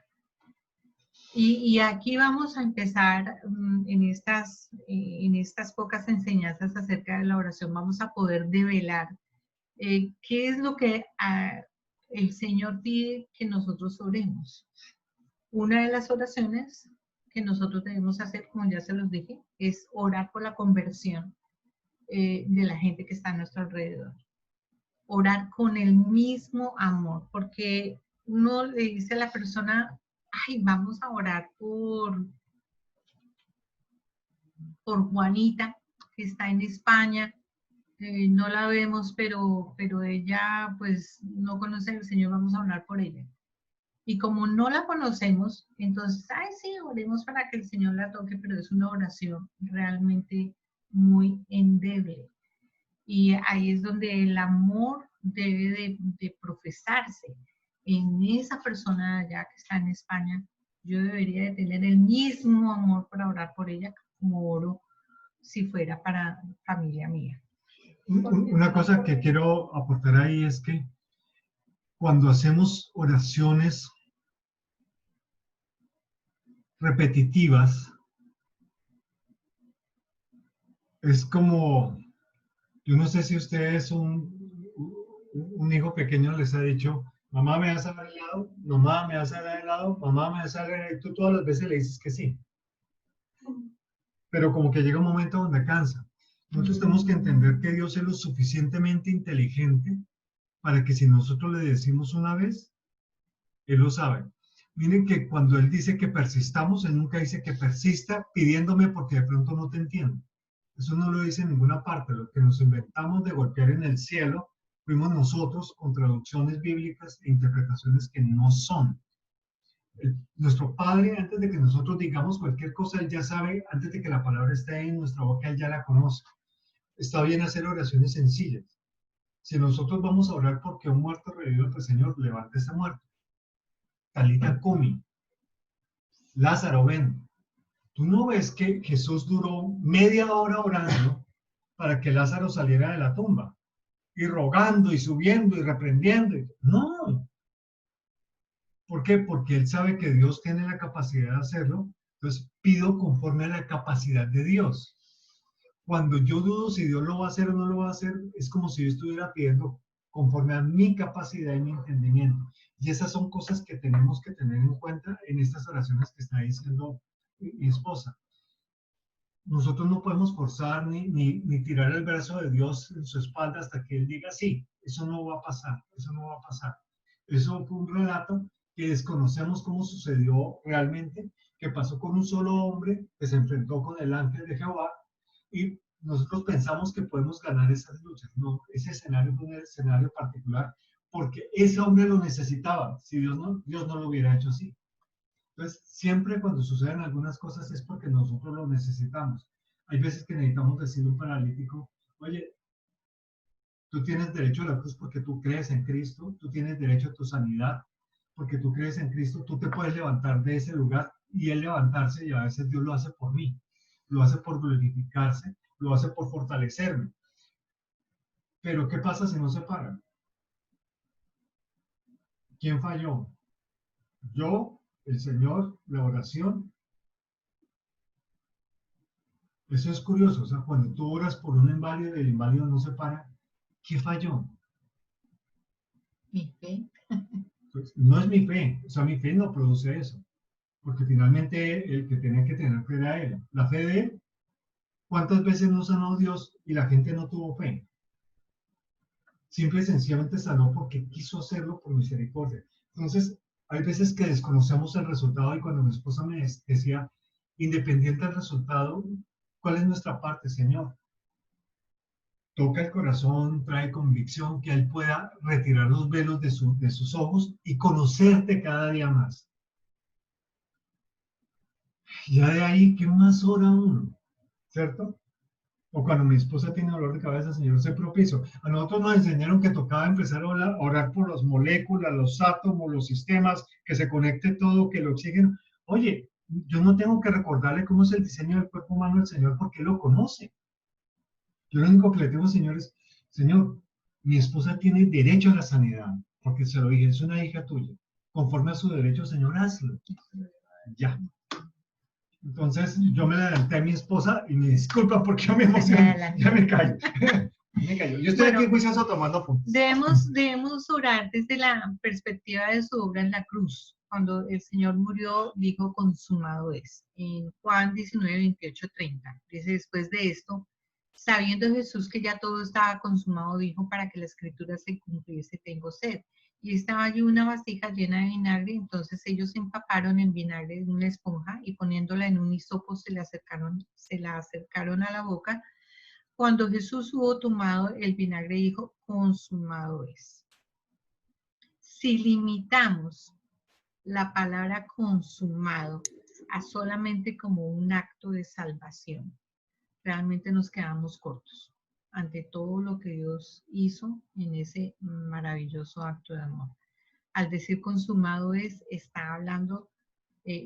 Y aquí vamos a empezar en estas pocas enseñanzas acerca de la oración, vamos a poder develar qué es lo que el Señor pide que nosotros oremos. Una de las oraciones que nosotros debemos hacer, como ya se los dije, es orar por la conversión de la gente que está a nuestro alrededor. Orar con el mismo amor, porque uno le dice a la persona, ay, vamos a orar por Juanita, que está en España, no la vemos, pero ella pues no conoce al Señor, vamos a orar por ella. Y como no la conocemos, entonces, ay, sí, oremos para que el Señor la toque, pero es una oración realmente muy endeble. Y ahí es donde el amor debe de profesarse. En esa persona allá que está en España, yo debería de tener el mismo amor para orar por ella como oro si fuera para familia mía. Una cosa que quiero aportar ahí es que cuando hacemos oraciones repetitivas, es como, yo no sé si ustedes un hijo pequeño les ha dicho, mamá me vas a dar helado, mamá me vas a dar helado, mamá me vas a dar helado, y tú todas las veces le dices que sí. Pero como que llega un momento donde cansa. Nosotros tenemos que entender que Dios es lo suficientemente inteligente para que si nosotros le decimos una vez, Él lo sabe. Miren que cuando Él dice que persistamos, Él nunca dice que persista pidiéndome porque de pronto no te entiendo. Eso no lo dice en ninguna parte. Lo que nos inventamos de golpear en el cielo fuimos nosotros con traducciones bíblicas e interpretaciones que no son. Nuestro Padre, antes de que nosotros digamos cualquier cosa, Él ya sabe, antes de que la palabra esté en nuestra boca, Él ya la conoce. Está bien hacer oraciones sencillas. Si nosotros vamos a orar porque un muerto revivió, pues Señor, levante ese muerto. Talita cumi. Lázaro, ven. ¿Tú no ves que Jesús duró media hora orando para que Lázaro saliera de la tumba? Y rogando y subiendo y reprendiendo. No. ¿Por qué? Porque Él sabe que Dios tiene la capacidad de hacerlo. Entonces pido conforme a la capacidad de Dios. Cuando yo dudo si Dios lo va a hacer o no lo va a hacer, es como si yo estuviera pidiendo conforme a mi capacidad y mi entendimiento. Y esas son cosas que tenemos que tener en cuenta en estas oraciones que está diciendo mi esposa. Nosotros no podemos forzar ni tirar el brazo de Dios en su espalda hasta que Él diga sí, eso no va a pasar, eso no va a pasar. Eso fue un relato que desconocemos cómo sucedió realmente, que pasó con un solo hombre que se enfrentó con el ángel de Jehová y nosotros pensamos que podemos ganar esas luchas. No, ese escenario fue un escenario particular porque ese hombre lo necesitaba. Si Dios no lo hubiera hecho así. Entonces, siempre cuando suceden algunas cosas es porque nosotros lo necesitamos. Hay veces que necesitamos decirle a un paralítico, oye, tú tienes derecho a la cruz porque tú crees en Cristo, tú tienes derecho a tu sanidad porque tú crees en Cristo, tú te puedes levantar de ese lugar y Él levantarse, y a veces Dios lo hace por mí, lo hace por glorificarse, lo hace por fortalecerme. Pero ¿qué pasa si no se paran? ¿Quién falló? ¿Yo, el Señor, la oración? Eso es curioso, o sea, cuando tú oras por un inválido y el inválido no se para, ¿qué falló? Mi fe. Pues, no es mi fe, o sea, mi fe no produce eso, porque finalmente el que tenía que tener fe era Él. La fe de Él, ¿cuántas veces no sanó Dios y la gente no tuvo fe? Simple y sencillamente sanó porque quiso hacerlo por misericordia. Entonces, hay veces que desconocemos el resultado y cuando mi esposa me decía, independiente del resultado, ¿cuál es nuestra parte, Señor? Toca el corazón, trae convicción, que Él pueda retirar los velos de sus ojos y conocerte cada día más. Ya de ahí, ¿qué más ora uno? ¿Cierto? O cuando mi esposa tiene dolor de cabeza, Señor, sé propicio. A nosotros nos enseñaron que tocaba empezar a orar por las moléculas, los átomos, los sistemas, que se conecte todo, que el oxígeno. Oye, yo no tengo que recordarle cómo es el diseño del cuerpo humano del Señor porque Él lo conoce. Yo lo único que le digo, Señor, es, Señor, mi esposa tiene derecho a la sanidad, porque se lo dije, es una hija tuya. Conforme a su derecho, Señor, hazlo. Ya. Entonces yo me adelanté a mi esposa y me disculpa porque yo me emocioné. Ya me callo. Me callo. Yo estoy aquí juicioso tomando puntos. Debemos orar desde la perspectiva de su obra en la cruz. Cuando el Señor murió, dijo, consumado es. En Juan 19, 28, 30. Dice, después de esto, sabiendo Jesús que ya todo estaba consumado, dijo, para que la escritura se cumpliese, tengo sed. Y estaba allí una vasija llena de vinagre, entonces ellos empaparon en vinagre en una esponja y poniéndola en un hisopo se la acercaron a la boca. Cuando Jesús hubo tomado el vinagre, dijo, consumado es. Si limitamos la palabra consumado a solamente como un acto de salvación, realmente nos quedamos cortos ante todo lo que Dios hizo en ese maravilloso acto de amor. Al decir consumado está hablando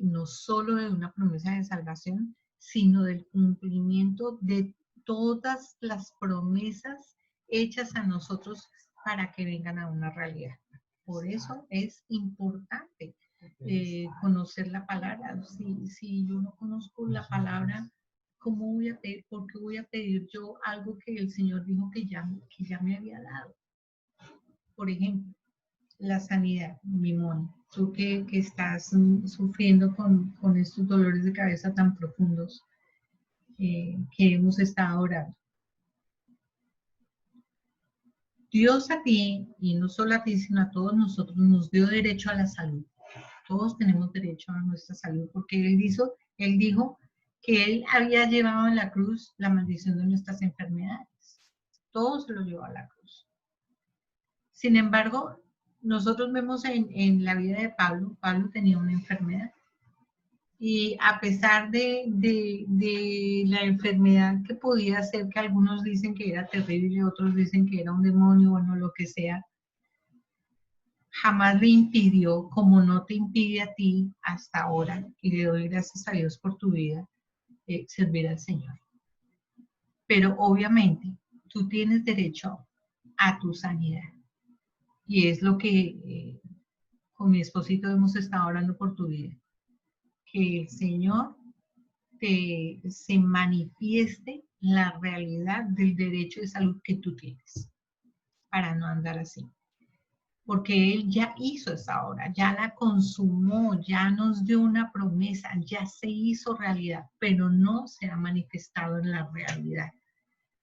no solo de una promesa de salvación, sino del cumplimiento de todas las promesas hechas a nosotros para que vengan a una realidad. Por eso es importante conocer la palabra. Si yo no conozco la palabra, ¿cómo voy a pedir? ¿Por qué voy a pedir yo algo que el Señor dijo que ya me había dado? Por ejemplo, la sanidad, Mimón. Tú que estás sufriendo con estos dolores de cabeza tan profundos que hemos estado orando. Dios a ti, y no solo a ti, sino a todos nosotros, nos dio derecho a la salud. Todos tenemos derecho a nuestra salud, porque Él dijo que Él había llevado en la cruz la maldición de nuestras enfermedades. Todo se lo llevó a la cruz. Sin embargo, nosotros vemos en la vida de Pablo tenía una enfermedad. Y a pesar de la enfermedad que podía ser, que algunos dicen que era terrible, otros dicen que era un demonio, bueno, lo que sea, jamás le impidió, como no te impide a ti hasta ahora, y le doy gracias a Dios por tu vida, servir al Señor. Pero obviamente, tú tienes derecho a tu sanidad. Y es lo que con mi esposito hemos estado orando por tu vida. Que el Señor se manifieste la realidad del derecho de salud que tú tienes para no andar así. Porque Él ya hizo esa obra, ya la consumó, ya nos dio una promesa, ya se hizo realidad, pero no se ha manifestado en la realidad.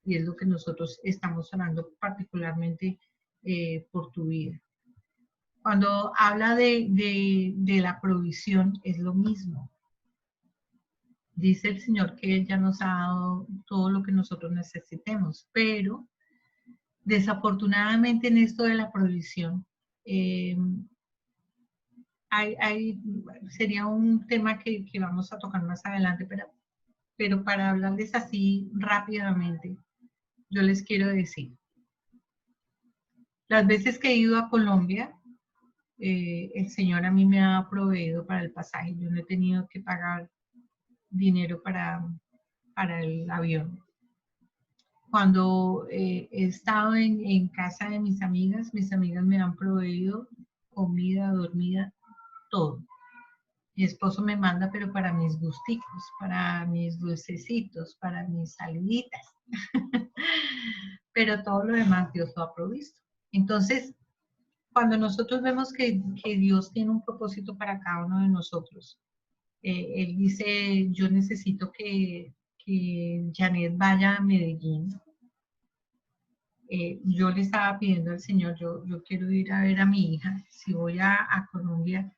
Y es lo que nosotros estamos orando particularmente por tu vida. Cuando habla de la provisión, es lo mismo. Dice el Señor que Él ya nos ha dado todo lo que nosotros necesitemos, pero desafortunadamente en esto de la provisión, sería un tema que vamos a tocar más adelante, pero para hablarles así rápidamente, yo les quiero decir, las veces que he ido a Colombia, el Señor a mí me ha proveído para el pasaje. Yo no he tenido que pagar dinero para el avión. Cuando he estado en casa de mis amigas me han proveído comida, dormida, todo. Mi esposo me manda, pero para mis gusticos, para mis dulcecitos, para mis saliditas. Pero todo lo demás Dios lo ha provisto. Entonces, cuando nosotros vemos que Dios tiene un propósito para cada uno de nosotros, Él dice, yo necesito que Janet vaya a Medellín. Yo le estaba pidiendo al Señor, yo quiero ir a ver a mi hija. Si voy a Colombia,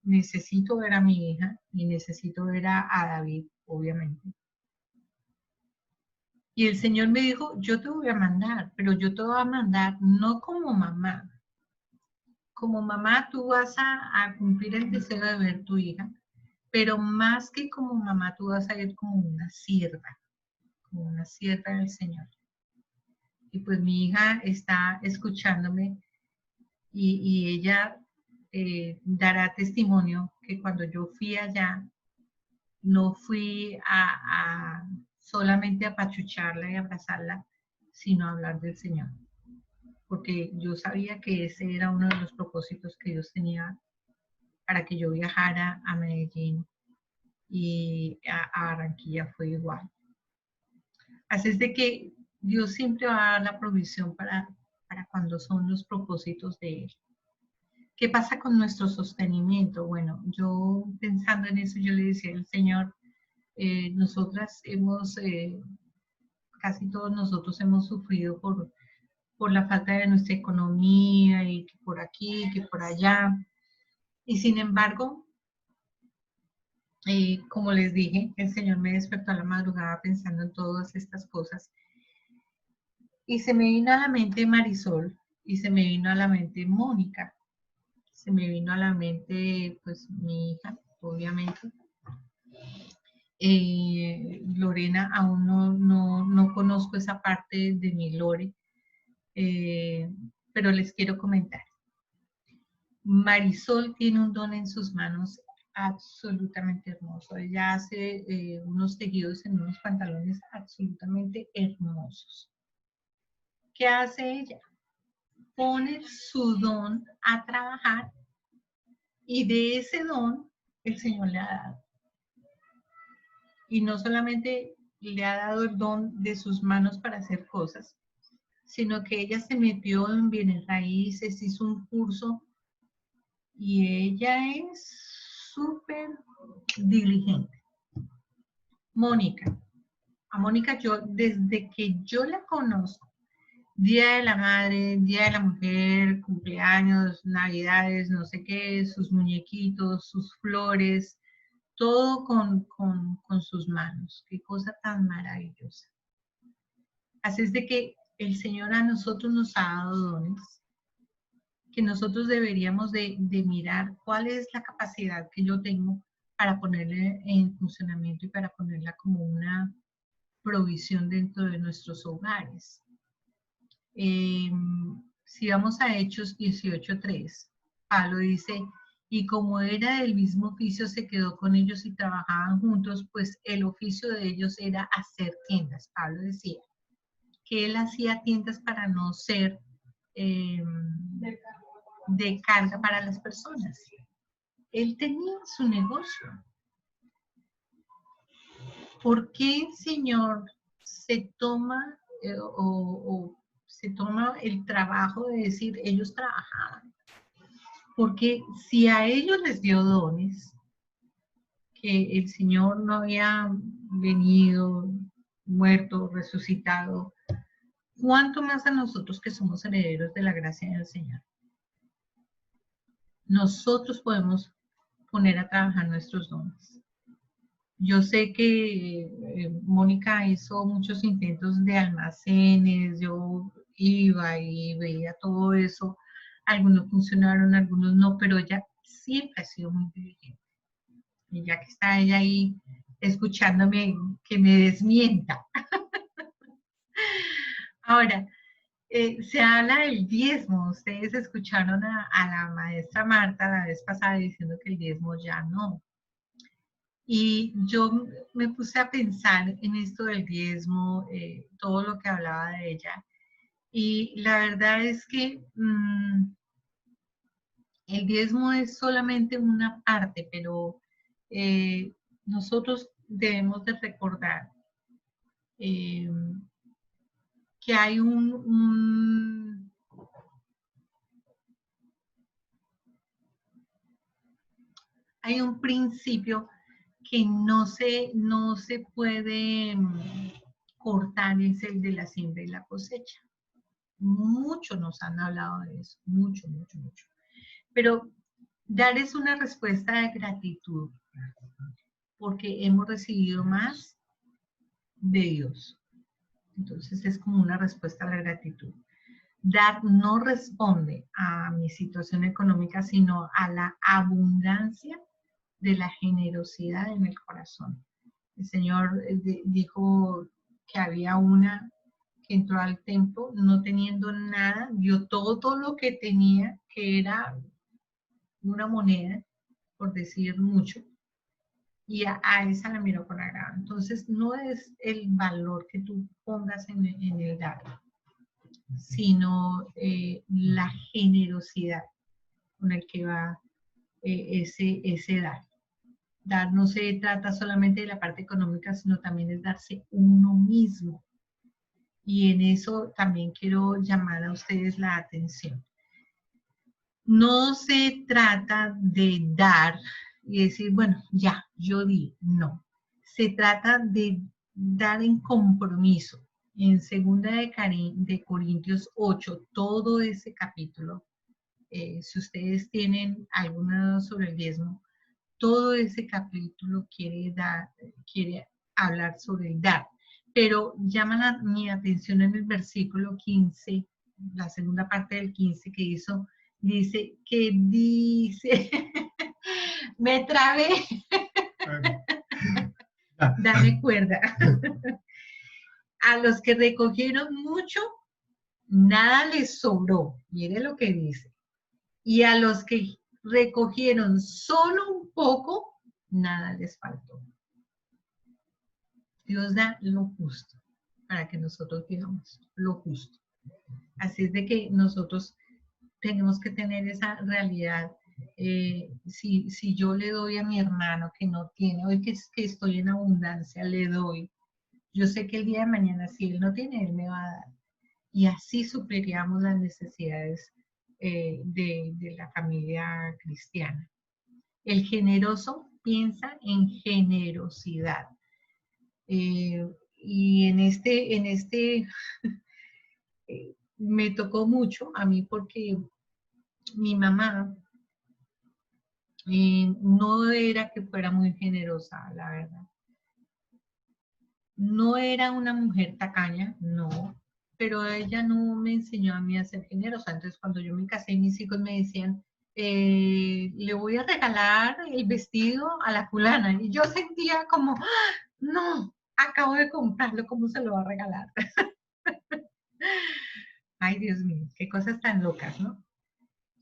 necesito ver a mi hija y necesito ver a David, obviamente. Y el Señor me dijo, yo te voy a mandar, pero yo te voy a mandar no como mamá. Como mamá tú vas a cumplir el deseo de ver tu hija, pero más que como mamá tú vas a ir como una sierva, como una sierva del Señor. Y pues mi hija está escuchándome y ella dará testimonio que cuando yo fui allá, no fui a solamente a pachucharla y abrazarla, sino a hablar del Señor. Porque yo sabía que ese era uno de los propósitos que Dios tenía para que yo viajara a Medellín, y a Barranquilla fue igual. Así es de que Dios siempre va a dar la provisión para cuando son los propósitos de Él. ¿Qué pasa con nuestro sostenimiento? Bueno, yo pensando en eso, yo le decía al Señor, nosotras hemos, casi todos nosotros hemos sufrido por la falta de nuestra economía, y que por aquí, que por allá. Y sin embargo, como les dije, el Señor me despertó a la madrugada pensando en todas estas cosas. Y se me vino a la mente Marisol, y se me vino a la mente Mónica. Se me vino a la mente, pues, mi hija, obviamente. Lorena, aún no conozco esa parte de mi Lore, pero les quiero comentar. Marisol tiene un don en sus manos absolutamente hermoso. Ella hace unos tejidos en unos pantalones absolutamente hermosos. ¿Qué hace ella? Pone su don a trabajar, y de ese don el Señor le ha dado. Y no solamente le ha dado el don de sus manos para hacer cosas, sino que ella se metió en bienes raíces, hizo un curso, y ella es súper diligente. Mónica. A Mónica, yo, desde que yo la conozco, Día de la Madre, Día de la Mujer, cumpleaños, Navidades, no sé qué, sus muñequitos, sus flores, todo con sus manos. Qué cosa tan maravillosa. Así es de que el Señor a nosotros nos ha dado dones, que nosotros deberíamos de mirar cuál es la capacidad que yo tengo para ponerle en funcionamiento y para ponerla como una provisión dentro de nuestros hogares. Si vamos a Hechos 18:3, Pablo dice, y como era del mismo oficio, se quedó con ellos y trabajaban juntos, pues el oficio de ellos era hacer tiendas. Pablo decía que él hacía tiendas para no ser de carga para las personas. Él tenía su negocio. ¿Por qué el Señor se toma se toma el trabajo de decir ellos trabajaban? Porque si a ellos les dio dones, que el Señor no había venido, muerto, resucitado, ¿cuánto más a nosotros que somos herederos de la gracia del Señor? Nosotros podemos poner a trabajar nuestros dones. Yo sé que Mónica hizo muchos intentos de almacenes, yo iba y veía todo eso, algunos funcionaron, algunos no, pero ella siempre ha sido muy diligente. Y ya que está ella ahí escuchándome, que me desmienta. Ahora, se habla del diezmo. Ustedes escucharon a la maestra Marta la vez pasada diciendo que el diezmo ya no. Y yo me puse a pensar en esto del diezmo, todo lo que hablaba de ella. Y la verdad es que el diezmo es solamente una parte, pero nosotros debemos de recordar que hay hay un principio que no se puede cortar, es el de la siembra y la cosecha. Mucho nos han hablado de eso, mucho. Pero dar es una respuesta de gratitud, porque hemos recibido más de Dios. Entonces es como una respuesta a la gratitud. Dar no responde a mi situación económica, sino a la abundancia de la generosidad en el corazón. El Señor dijo que había una que entró al templo no teniendo nada, dio todo lo que tenía, que era una moneda, por decir mucho, y a esa la miró con agrado. Entonces, no es el valor que tú pongas en el dar, sino la generosidad con el que va ese dar. Dar no se trata solamente de la parte económica, sino también es darse uno mismo. Y en eso también quiero llamar a ustedes la atención. No se trata de dar y decir, bueno, ya, yo di. No. Se trata de dar en compromiso. En 2 de Corintios 8, todo ese capítulo, si ustedes tienen alguna sobre el diezmo, todo ese capítulo quiere hablar sobre el dar. Pero llama mi atención en el versículo 15, la segunda parte del 15 que dice, me trabé, dame cuerda. A los que recogieron mucho, nada les sobró. Mire lo que dice. Y a los que recogieron solo un poco, nada les faltó. Dios da lo justo para que nosotros digamos lo justo. Así es de que nosotros tenemos que tener esa realidad. Si yo le doy a mi hermano que no tiene, hoy que estoy en abundancia, le doy. Yo sé que el día de mañana, si él no tiene, él me va a dar. Y así supliríamos las necesidades de la familia cristiana. El generoso piensa en generosidad. Y en este me tocó mucho a mí porque mi mamá no era que fuera muy generosa, la verdad. No era una mujer tacaña, no, pero ella no me enseñó a mí a ser generosa. Entonces, cuando yo me casé, mis hijos me decían, le voy a regalar el vestido a la fulana. Y yo sentía como, no, acabo de comprarlo, ¿cómo se lo va a regalar? Ay, Dios mío, qué cosas tan locas, ¿no?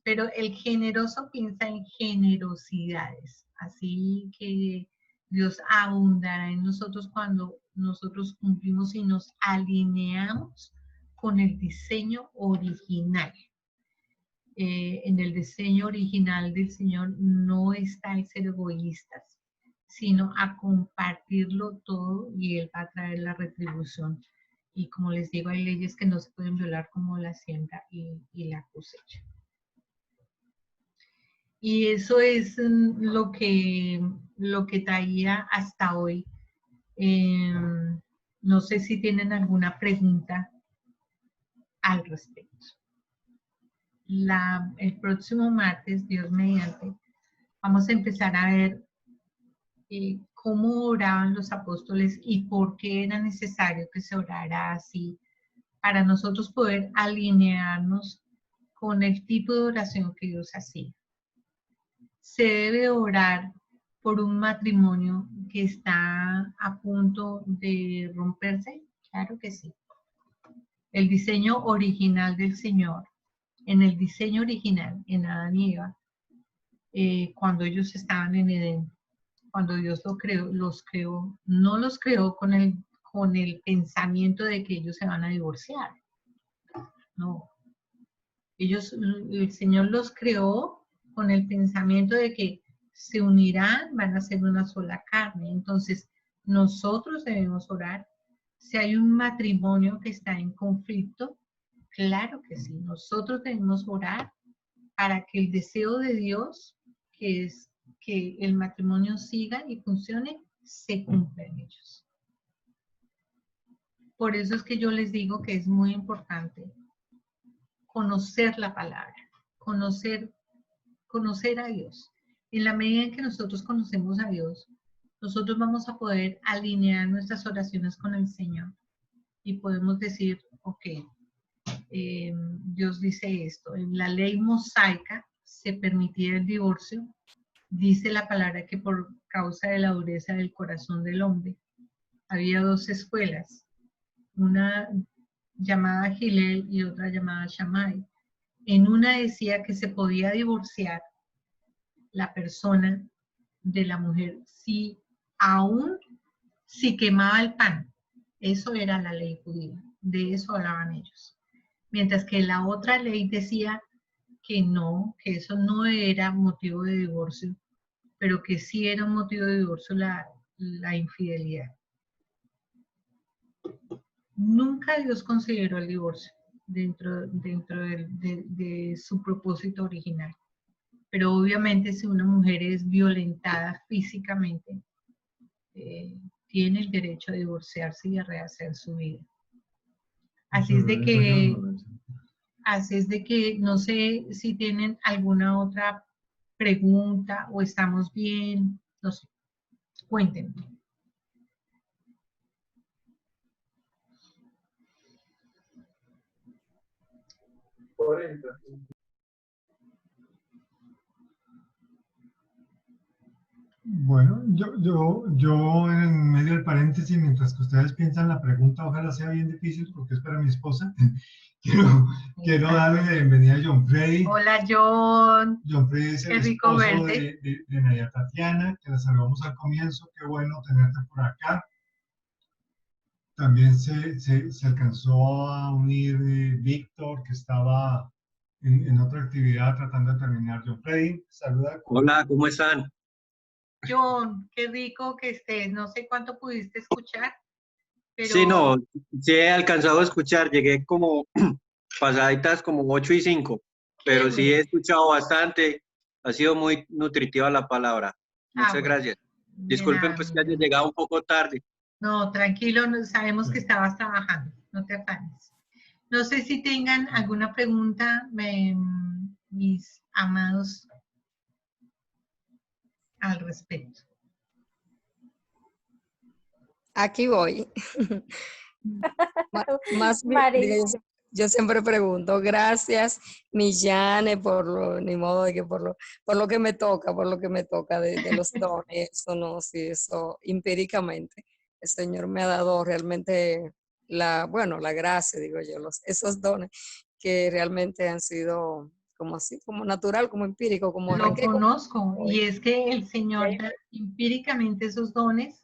Pero el generoso piensa en generosidades. Así que Dios abundará en nosotros cuando nosotros cumplimos y nos alineamos con el diseño original. En el diseño original del Señor no está el ser egoístas, sino a compartirlo todo y Él va a traer la retribución. Y como les digo, hay leyes que no se pueden violar como la siembra y la cosecha. Y eso es lo que traía hasta hoy. No sé si tienen alguna pregunta al respecto. El próximo martes, Dios mediante, vamos a empezar a ver cómo oraban los apóstoles y por qué era necesario que se orara así para nosotros poder alinearnos con el tipo de oración que Dios hacía. Se debe orar por un matrimonio que está a punto de romperse, claro que sí. El diseño original del Señor, en el diseño original, en Adán y Eva, cuando ellos estaban en Edén, cuando Dios los creó, no los creó con el pensamiento de que ellos se van a divorciar. No. El Señor los creó con el pensamiento de que se unirán, van a ser una sola carne. Entonces, nosotros debemos orar. Si hay un matrimonio que está en conflicto, claro que sí, nosotros debemos orar para que el deseo de Dios, que es que el matrimonio siga y funcione, se cumpla en ellos. Por eso es que yo les digo que es muy importante conocer la palabra, conocer a Dios. En la medida en que nosotros conocemos a Dios, nosotros vamos a poder alinear nuestras oraciones con el Señor y podemos decir, ok, Dios dice esto, en la ley mosaica se permitía el divorcio, dice la palabra que por causa de la dureza del corazón del hombre, había 2 escuelas, una llamada Gilel y otra llamada Shammai. En una decía que se podía divorciar la persona de la mujer aún si quemaba el pan. Eso era la ley judía, de eso hablaban ellos. Mientras que la otra ley decía que no, que eso no era motivo de divorcio, pero que sí era un motivo de divorcio la infidelidad. Nunca Dios consideró el divorcio dentro de su propósito original. Pero obviamente si una mujer es violentada físicamente, tiene el derecho a divorciarse y a rehacer su vida. Así es de que no sé si tienen alguna otra pregunta o estamos bien, no sé, cuéntenme. Bueno, yo en medio del paréntesis, mientras que ustedes piensan la pregunta, ojalá sea bien difícil porque es para mi esposa. Quiero darle la bienvenida a John Freddy. Hola, John. John Freddy es el esposo de Nadia Tatiana, que la saludamos al comienzo. Qué bueno tenerte por acá. También se alcanzó a unir Víctor, que estaba en otra actividad tratando de terminar. John Freddy, saluda. Hola, ¿cómo están? John, qué rico que estés. No sé cuánto pudiste escuchar, pero... Sí, no, sí he alcanzado a escuchar. Llegué como pasaditas como 8:05, pero sí he escuchado bastante. Ha sido muy nutritiva la palabra. Muchas gracias. Disculpen pues que haya llegado un poco tarde. No, tranquilo, sabemos que estabas trabajando. No te afanes. No sé si tengan alguna pregunta, mis amados, al respecto. Aquí voy. Más bien, yo siempre pregunto, gracias, Millane, ni modo de que por lo que me toca, de los dones, eso no, sí, eso empíricamente. El Señor me ha dado realmente la gracia, digo yo, esos dones que realmente han sido como así, como natural, como empírico, como lo conozco, y es que el Señor da empíricamente esos dones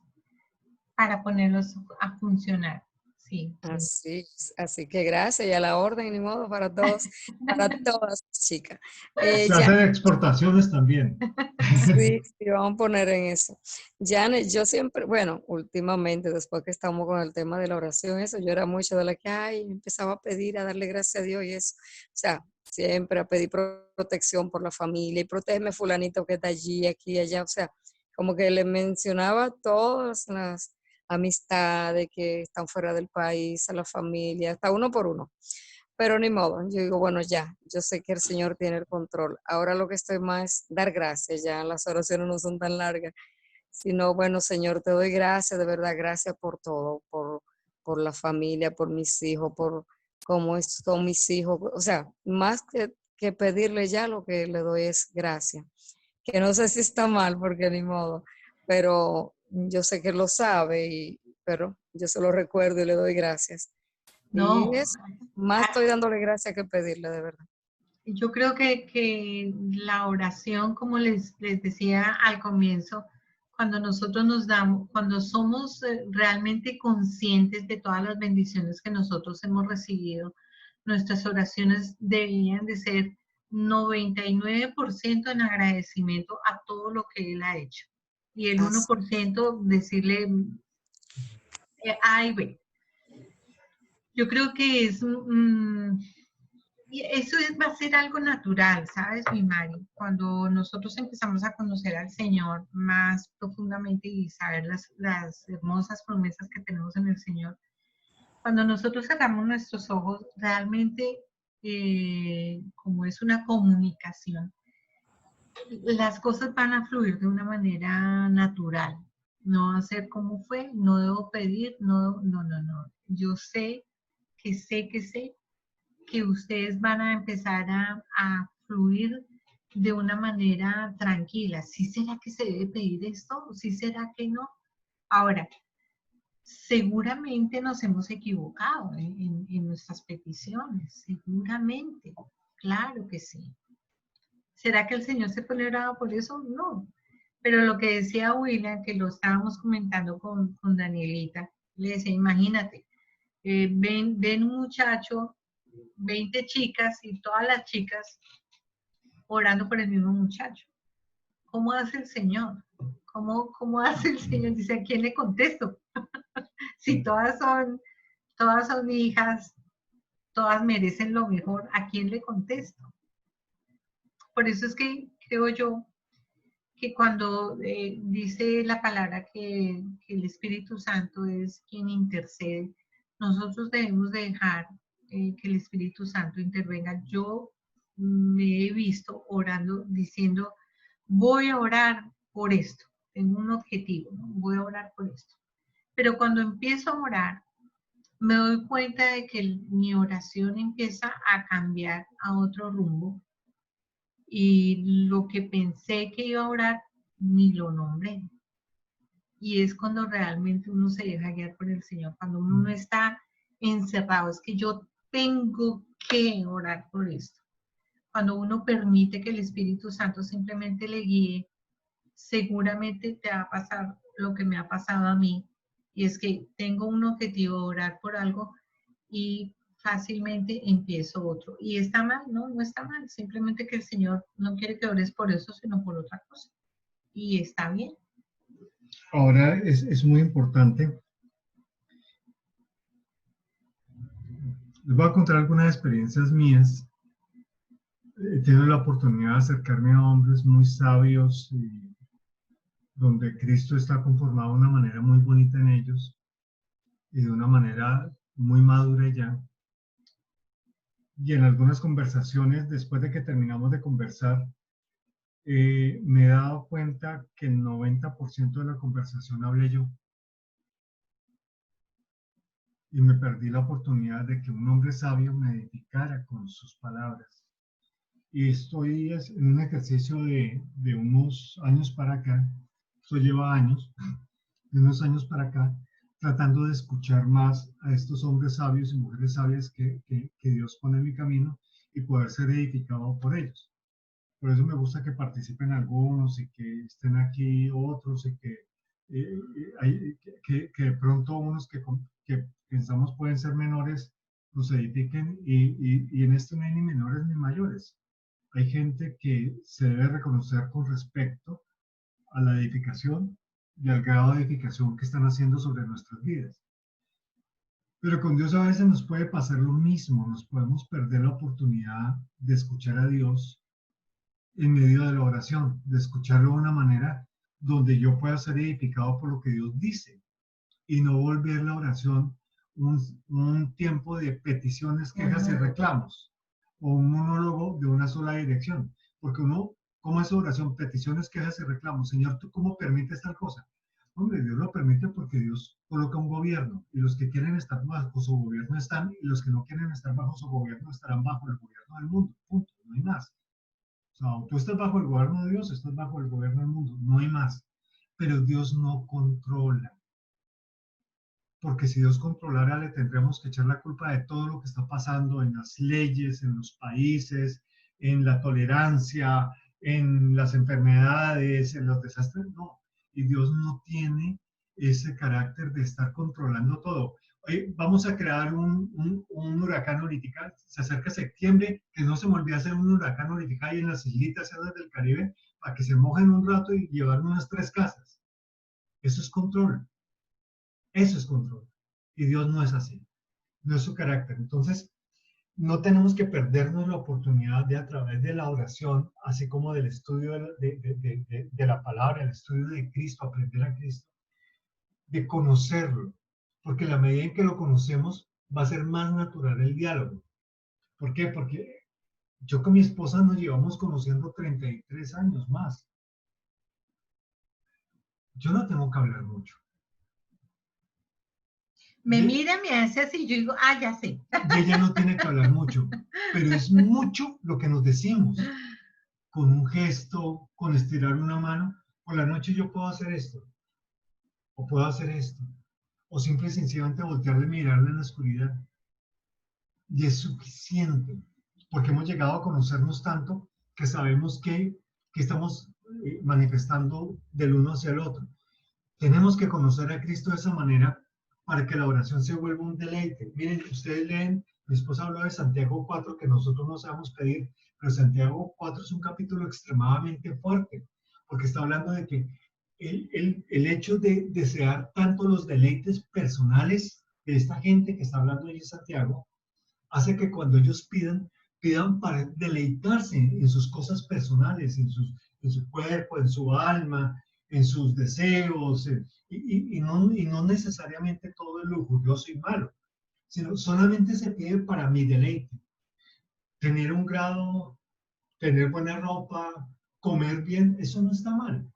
para ponerlos a funcionar. Sí. Así que gracias y a la orden, ni modo, para todos, para todas, chicas. Se hacen exportaciones también. Sí, vamos a poner en eso. Janet, yo siempre, bueno, últimamente, después que estamos con el tema de la oración, eso, yo era mucho de la que, empezaba a pedir, a darle gracias a Dios y eso. O sea, siempre a pedir protección por la familia y protégeme fulanito que está allí, aquí, allá. O sea, como que le mencionaba todas las amistades que están fuera del país, a la familia, hasta uno por uno. Pero ni modo, yo digo, bueno, ya, yo sé que el Señor tiene el control. Ahora lo que estoy más es dar gracias, ya las oraciones no son tan largas, sino, bueno, Señor, te doy gracias, de verdad, gracias por todo, por la familia, por mis hijos, por cómo son mis hijos. O sea, más que pedirle ya, lo que le doy es gracias. Que no sé si está mal, porque ni modo, pero yo sé que lo sabe, pero yo se lo recuerdo y le doy gracias. No. Y más estoy dándole gracias que pedirle, de verdad. Yo creo que la oración, como les decía al comienzo, cuando nosotros cuando somos realmente conscientes de todas las bendiciones que nosotros hemos recibido, nuestras oraciones deberían de ser 99% en agradecimiento a todo lo que Él ha hecho. Y el 1% decirle A y B. Yo creo que eso va a ser algo natural, ¿sabes, mi Mari? Cuando nosotros empezamos a conocer al Señor más profundamente y saber las hermosas promesas que tenemos en el Señor, cuando nosotros cerramos nuestros ojos, realmente, como es una comunicación, las cosas van a fluir de una manera natural. No va a ser como fue, no debo pedir, no. Yo sé que ustedes van a empezar a fluir de una manera tranquila. ¿Sí será que se debe pedir esto? ¿Sí será que no? Ahora, seguramente nos hemos equivocado en nuestras peticiones, seguramente, claro que sí. ¿Será que el Señor se pone bravo por eso? No. Pero lo que decía William, que lo estábamos comentando con Danielita, le decía, imagínate, ven un muchacho, 20 chicas y todas las chicas orando por el mismo muchacho. ¿Cómo hace el Señor? ¿Cómo hace el Señor? Dice, ¿a quién le contesto? Si todas son hijas, todas merecen lo mejor, ¿a quién le contesto? Por eso es que creo yo que cuando dice la palabra que el Espíritu Santo es quien intercede, nosotros debemos dejar que el Espíritu Santo intervenga. Yo me he visto orando, diciendo, voy a orar por esto, tengo un objetivo, ¿no? Voy a orar por esto. Pero cuando empiezo a orar, me doy cuenta de que mi oración empieza a cambiar a otro rumbo y lo que pensé que iba a orar ni lo nombré. Y es cuando realmente uno se deja guiar por el Señor, cuando uno no está encerrado, es que yo tengo que orar por esto. Cuando uno permite que el Espíritu Santo simplemente le guíe, seguramente te va a pasar lo que me ha pasado a mí, y es que tengo un objetivo de orar por algo y fácilmente empiezo otro. ¿Y está mal? No, no está mal. Simplemente que el Señor no quiere que ores por eso, sino por otra cosa. Y está bien. Ahora es muy importante. Les voy a contar algunas experiencias mías. He tenido la oportunidad de acercarme a hombres muy sabios y donde Cristo está conformado de una manera muy bonita en ellos y de una manera muy madura ya. Y en algunas conversaciones, después de que terminamos de conversar, me he dado cuenta que el 90% de la conversación hablé yo. Y me perdí la oportunidad de que un hombre sabio me edificara con sus palabras. Y estoy en un ejercicio de unos años para acá, eso lleva años, de unos años para acá, tratando de escuchar más a estos hombres sabios y mujeres sabias que Dios pone en mi camino y poder ser edificado por ellos. Por eso me gusta que participen algunos y que estén aquí otros y que de pronto unos que pensamos pueden ser menores nos edifiquen y en esto no hay ni menores ni mayores. Hay gente que se debe reconocer con respecto a la edificación y al grado de edificación que están haciendo sobre nuestras vidas. Pero con Dios a veces nos puede pasar lo mismo, nos podemos perder la oportunidad de escuchar a Dios en medio de la oración, de escucharlo de una manera donde yo pueda ser edificado por lo que Dios dice y no volver la oración un tiempo de peticiones, quejas y reclamos o un monólogo de una sola dirección, porque uno, ¿cómo es oración? Peticiones, quejas y reclamos. Señor, ¿tú cómo permites tal cosa? Hombre, Dios lo permite porque Dios coloca un gobierno y los que quieren estar bajo su gobierno están y los que no quieren estar bajo su gobierno estarán bajo el gobierno del mundo, punto, no hay más. O sea, tú estás bajo el gobierno de Dios, estás bajo el gobierno del mundo, no hay más. Pero Dios no controla. Porque si Dios controlara, le tendríamos que echar la culpa de todo lo que está pasando en las leyes, en los países, en la tolerancia, en las enfermedades, en los desastres. No, y Dios no tiene ese carácter de estar controlando todo. Oye, vamos a crear un huracán ahorita, se acerca septiembre, que no se me olvide hacer un huracán ahorita ahí en las islitas del Caribe, para que se mojen un rato y llevar unas 3 casas. Eso es control. Eso es control. Y Dios no es así. No es su carácter. Entonces, no tenemos que perdernos la oportunidad de a través de la oración, así como del estudio de la palabra, el estudio de Cristo, aprender a Cristo, de conocerlo. Porque la medida en que lo conocemos, va a ser más natural el diálogo. ¿Por qué? Porque yo con mi esposa nos llevamos conociendo 33 años más. Yo no tengo que hablar mucho. Me mira, me hace así, yo digo, ya sé. Y ella no tiene que hablar mucho, pero es mucho lo que nos decimos. Con un gesto, con estirar una mano. Por la noche yo puedo hacer esto, o puedo hacer esto. o simple y sencillamente voltearle y mirarle en la oscuridad. Y es suficiente, porque hemos llegado a conocernos tanto que sabemos que estamos manifestando del uno hacia el otro. Tenemos que conocer a Cristo de esa manera para que la oración se vuelva un deleite. Miren, ustedes leen, mi esposa habló de Santiago 4, que nosotros no sabemos pedir, pero Santiago 4 es un capítulo extremadamente fuerte, porque está hablando de que el hecho de desear tanto los deleites personales de esta gente que está hablando ahí en Santiago, hace que cuando ellos pidan para deleitarse en sus cosas personales, en su cuerpo, en su alma, en sus deseos, y no necesariamente todo es lujurioso y malo, sino solamente se pide para mi deleite. Tener un grado, tener buena ropa, comer bien, eso no está mal.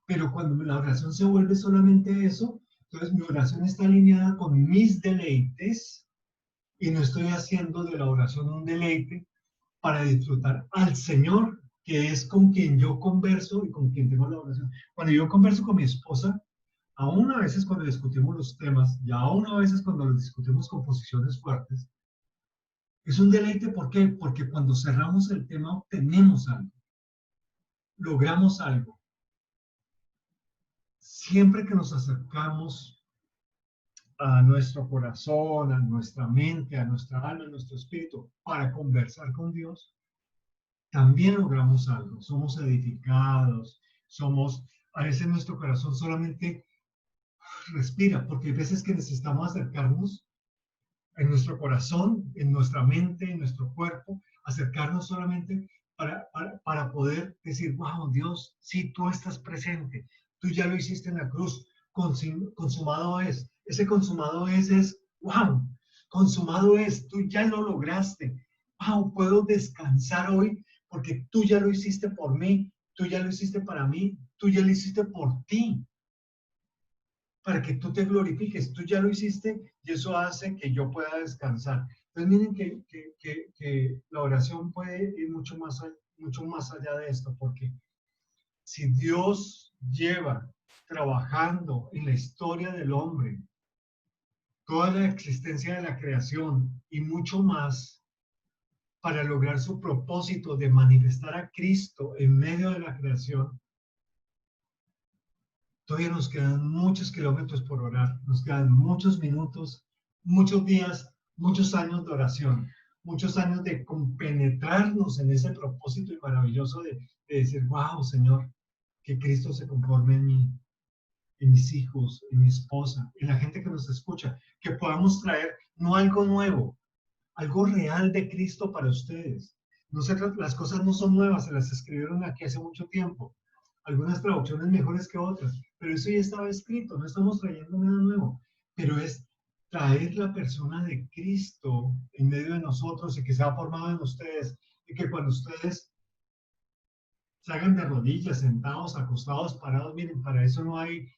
Pero cuando la oración se vuelve solamente eso, entonces mi oración está alineada con mis deleites y no estoy haciendo de la oración un deleite para disfrutar al Señor, que es con quien yo converso y con quien tengo la oración. Cuando yo converso con mi esposa, aún a veces cuando discutimos los temas, y aún a veces cuando los discutimos con posiciones fuertes, es un deleite. ¿Por qué? Porque cuando cerramos el tema obtenemos algo, logramos algo. Siempre que nos acercamos a nuestro corazón, a nuestra mente, a nuestra alma, a nuestro espíritu, para conversar con Dios, también logramos algo. Somos edificados, a veces nuestro corazón solamente respira, porque hay veces que necesitamos acercarnos en nuestro corazón, en nuestra mente, en nuestro cuerpo, acercarnos solamente para poder decir, wow, Dios, sí, tú estás presente, tú ya lo hiciste en la cruz, consumado es. Ese consumado es, wow, consumado es, tú ya lo lograste. Wow, puedo descansar hoy porque tú ya lo hiciste por mí, tú ya lo hiciste para mí, tú ya lo hiciste por ti, para que tú te glorifiques, tú ya lo hiciste y eso hace que yo pueda descansar. Entonces miren que la oración puede ir mucho más allá de esto, porque si Dios lleva trabajando en la historia del hombre, toda la existencia de la creación y mucho más, para lograr su propósito de manifestar a Cristo en medio de la creación, todavía nos quedan muchos kilómetros por orar, nos quedan muchos minutos, muchos días, muchos años de oración, muchos años de compenetrarnos en ese propósito y maravilloso de decir, wow, Señor, que Cristo se conforme en mí, en mis hijos, en mi esposa, en la gente que nos escucha, que podamos traer no algo nuevo, algo real de Cristo para ustedes. Las cosas no son nuevas, se las escribieron aquí hace mucho tiempo. Algunas traducciones mejores que otras, pero eso ya estaba escrito, no estamos trayendo nada nuevo, pero es traer la persona de Cristo en medio de nosotros y que sea formado en ustedes, y que cuando ustedes se hagan de rodillas, sentados, acostados, parados, miren, para eso no hay,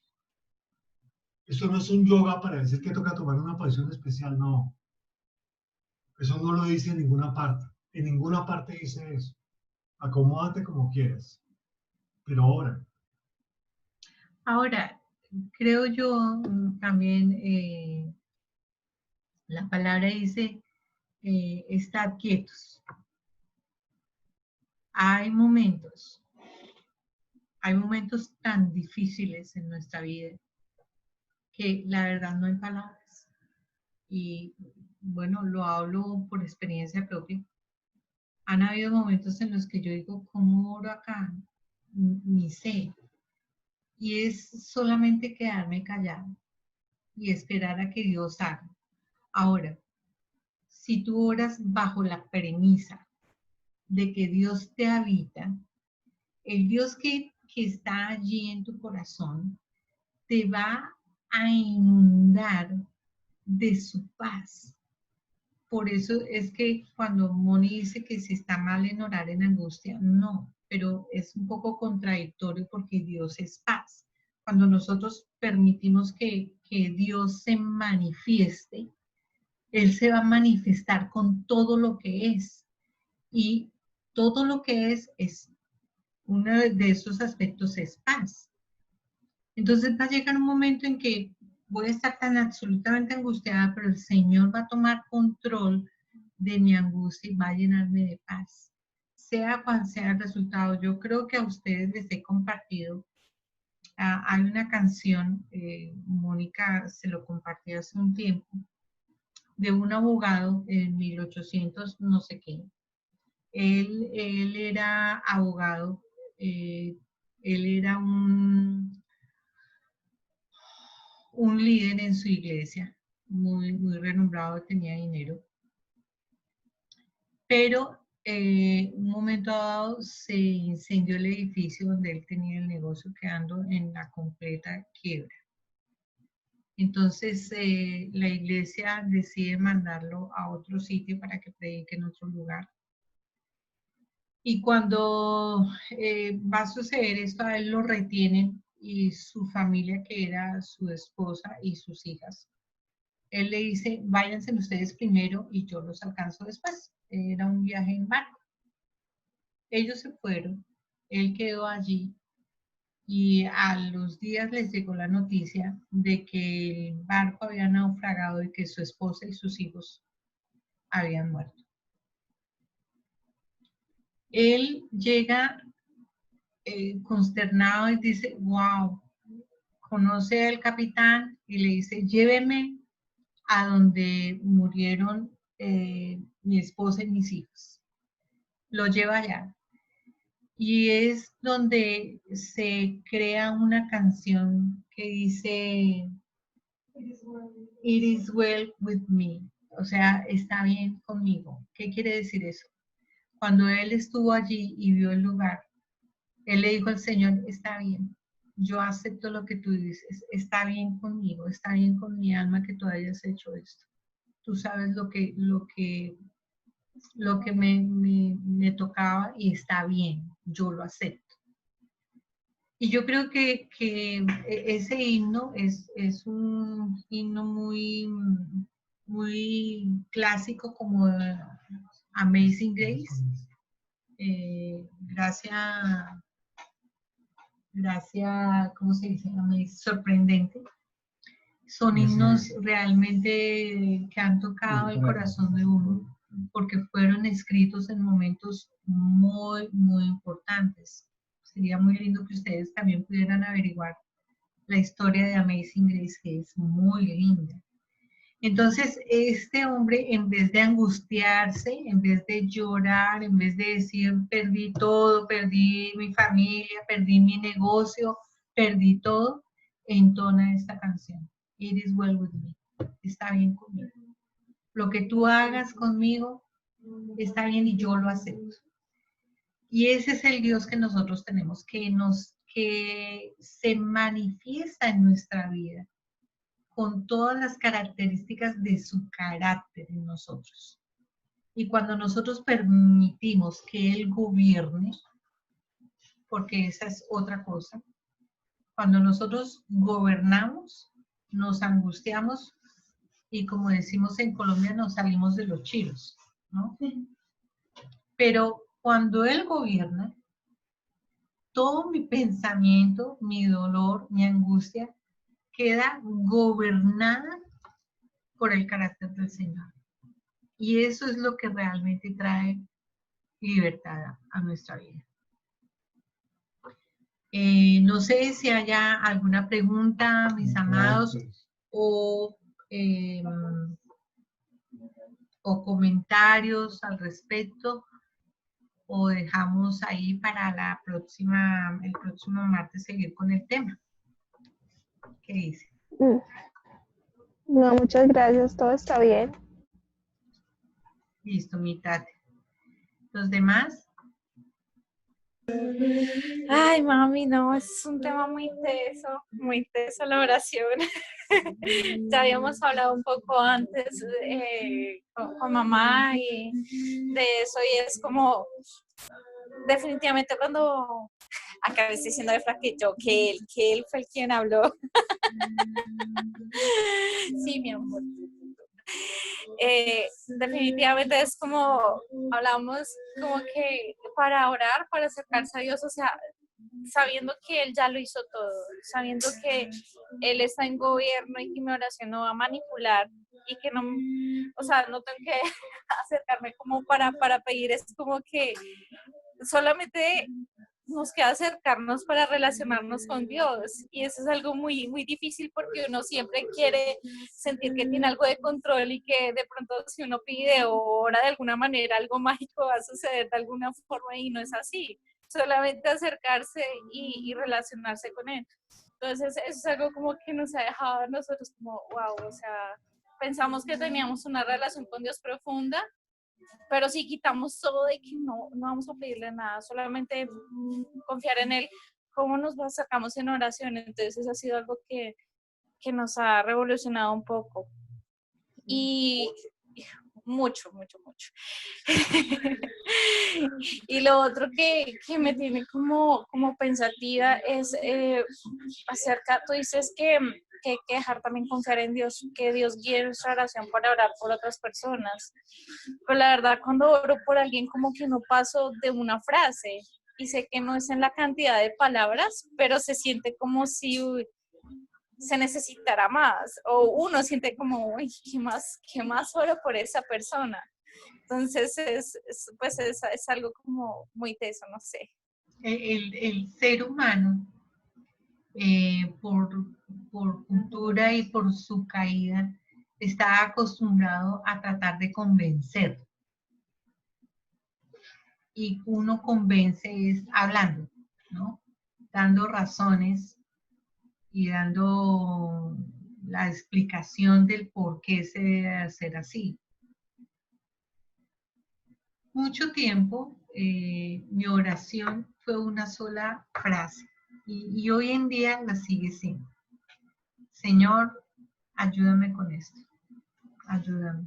eso no es un yoga para decir que toca tomar una posición especial, no. Eso no lo dice en ninguna parte dice eso. Acomódate como quieras, pero ahora. Ahora, creo yo también, la palabra dice, estad quietos. Hay momentos tan difíciles en nuestra vida que la verdad no hay palabras. Y bueno, lo hablo por experiencia propia. Han habido momentos en los que yo digo, ¿cómo oro acá? Ni sé. Y es solamente quedarme callado y esperar a que Dios haga. Ahora, si tú oras bajo la premisa de que Dios te habita, el Dios que está allí en tu corazón te va a inundar de su paz. Por eso es que cuando Moni dice que si está mal en orar en angustia, no, pero es un poco contradictorio porque Dios es paz. Cuando nosotros permitimos que Dios se manifieste, Él se va a manifestar con todo lo que es. Y todo lo que es uno de esos aspectos es paz. Entonces va a llegar un momento en que voy a estar tan absolutamente angustiada, pero el Señor va a tomar control de mi angustia y va a llenarme de paz. Sea cual sea el resultado, yo creo que a ustedes les he compartido. Hay una canción, Mónica se lo compartió hace un tiempo, de un abogado en 1800 no sé qué. Él era abogado, él era un líder en su iglesia, muy renombrado, tenía dinero, pero un momento dado se incendió el edificio donde él tenía el negocio, quedando en la completa quiebra. Entonces la iglesia decide mandarlo a otro sitio para que predique en otro lugar. Y cuando va a suceder esto, a él lo retienen y su familia, que era su esposa y sus hijas, él le dice, váyanse ustedes primero y yo los alcanzo después. Era un viaje en barco. Ellos se fueron, él quedó allí y a los días les llegó la noticia de que el barco había naufragado y que su esposa y sus hijos habían muerto. Él llega consternado y dice, wow, conoce al capitán y le dice, lléveme a donde murieron mi esposa y mis hijos. Lo lleva allá. Y es donde se crea una canción que dice, It is well with me. O sea, está bien conmigo. ¿Qué quiere decir eso? Cuando él estuvo allí y vio el lugar, él le dijo al Señor, está bien, yo acepto lo que tú dices, está bien conmigo, está bien con mi alma que tú hayas hecho esto. Tú sabes lo que me tocaba y está bien, yo lo acepto. Y yo creo que ese himno es un himno muy clásico como Amazing Grace. Gracias, ¿cómo se dice? Sorprendente. Son himnos realmente que han tocado el corazón de uno porque fueron escritos en momentos muy importantes. Sería muy lindo que ustedes también pudieran averiguar la historia de Amazing Grace, que es muy linda. Entonces, este hombre, en vez de angustiarse, en vez de llorar, en vez de decir, perdí todo, perdí mi familia, perdí mi negocio, perdí todo, entona esta canción. It is well with me. Está bien conmigo. Lo que tú hagas conmigo está bien y yo lo acepto. Y ese es el Dios que nosotros tenemos, que se manifiesta en nuestra vida con todas las características de su carácter en nosotros. Y cuando nosotros permitimos que Él gobierne, porque esa es otra cosa, cuando nosotros gobernamos, nos angustiamos y, como decimos en Colombia, nos salimos de los chiros, ¿no? Pero cuando Él gobierna, todo mi pensamiento, mi dolor, mi angustia, queda gobernada por el carácter del Señor. Y eso es lo que realmente trae libertad a nuestra vida. No sé si haya alguna pregunta, mis amados, o comentarios al respecto, o dejamos ahí para el próximo martes seguir con el tema. ¿Qué dice? No, muchas gracias, todo está bien. Listo, mi Tati. ¿Los demás? Ay, mami, no, es un tema muy teso la oración. Ya habíamos hablado un poco antes con mamá y de eso, y es como, definitivamente cuando acabé diciendo de Fraquillo que él fue el quien habló. Sí, mi amor. Definitivamente es como hablamos, como que para orar, para acercarse a Dios, o sea, sabiendo que Él ya lo hizo todo, sabiendo que Él está en gobierno y que mi oración no va a manipular y que no, o sea, no tengo que acercarme como para pedir, es como que solamente nos queda acercarnos para relacionarnos con Dios, y eso es algo muy, muy difícil porque uno siempre quiere sentir que tiene algo de control y que de pronto si uno pide o ora de alguna manera algo mágico va a suceder de alguna forma, y no es así, solamente acercarse y relacionarse con Él. Entonces eso es algo como que nos ha dejado a nosotros como wow, o sea, pensamos que teníamos una relación con Dios profunda, pero si quitamos todo de que no vamos a pedirle nada, solamente confiar en Él, ¿cómo nos sacamos en oración? Entonces eso ha sido algo que nos ha revolucionado un poco. Y mucho. Y lo otro que me tiene como pensativa es acerca, tú dices que hay que dejar también confiar en Dios, que Dios guíe nuestra oración para orar por otras personas. Pero la verdad, cuando oro por alguien, como que no paso de una frase, y sé que no es en la cantidad de palabras, pero se siente como si se necesitara más, o uno siente como, uy, ¿qué más oro por esa persona? Entonces es algo como muy teso, no sé. El ser humano, por cultura y por su caída, está acostumbrado a tratar de convencer. Y uno convence es hablando, ¿no? Dando razones y dando la explicación del por qué se debe hacer así. Mucho tiempo mi oración fue una sola frase, y hoy en día la sigue siendo. Señor, ayúdame con esto. Ayúdame,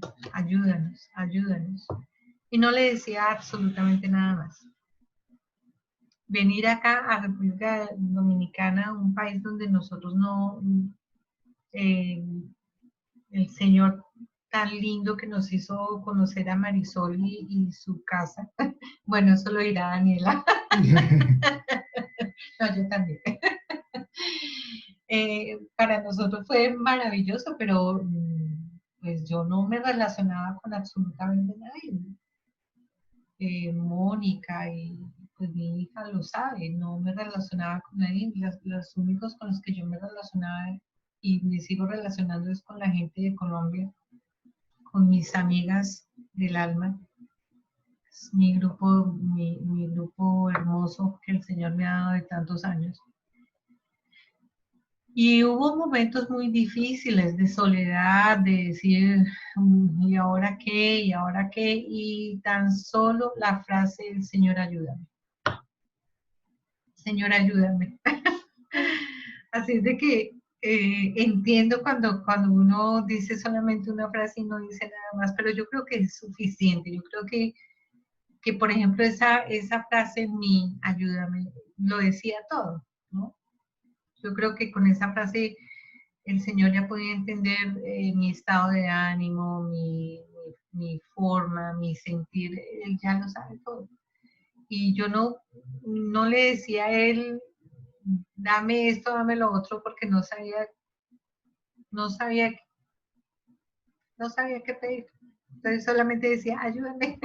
ayúdanos. Y no le decía absolutamente nada más. Venir acá a República Dominicana, un país donde nosotros no, el Señor tan lindo que nos hizo conocer a Marisol y su casa. Bueno, eso lo dirá Daniela. No, yo también. Para nosotros fue maravilloso, pero pues yo no me relacionaba con absolutamente nadie. Mónica y pues mi hija lo sabe, no me relacionaba con nadie. Los únicos con los que yo me relacionaba y me sigo relacionando es con la gente de Colombia, con mis amigas del alma. Es mi grupo hermoso que el Señor me ha dado de tantos años. Y hubo momentos muy difíciles de soledad, de decir, ¿y ahora qué? ¿Y ahora qué? Y tan solo la frase, Señor, ayúdame. Señor, ayúdame. Así es de que entiendo cuando uno dice solamente una frase y no dice nada más, pero yo creo que es suficiente. Yo creo que por ejemplo, esa frase en mí, ayúdame, lo decía todo, ¿no? Yo creo que con esa frase el Señor ya podía entender mi estado de ánimo, mi forma, mi sentir. Él ya lo sabe todo. Y yo no le decía a Él, dame esto, dame lo otro, porque no sabía qué pedir. Entonces solamente decía, ayúdame.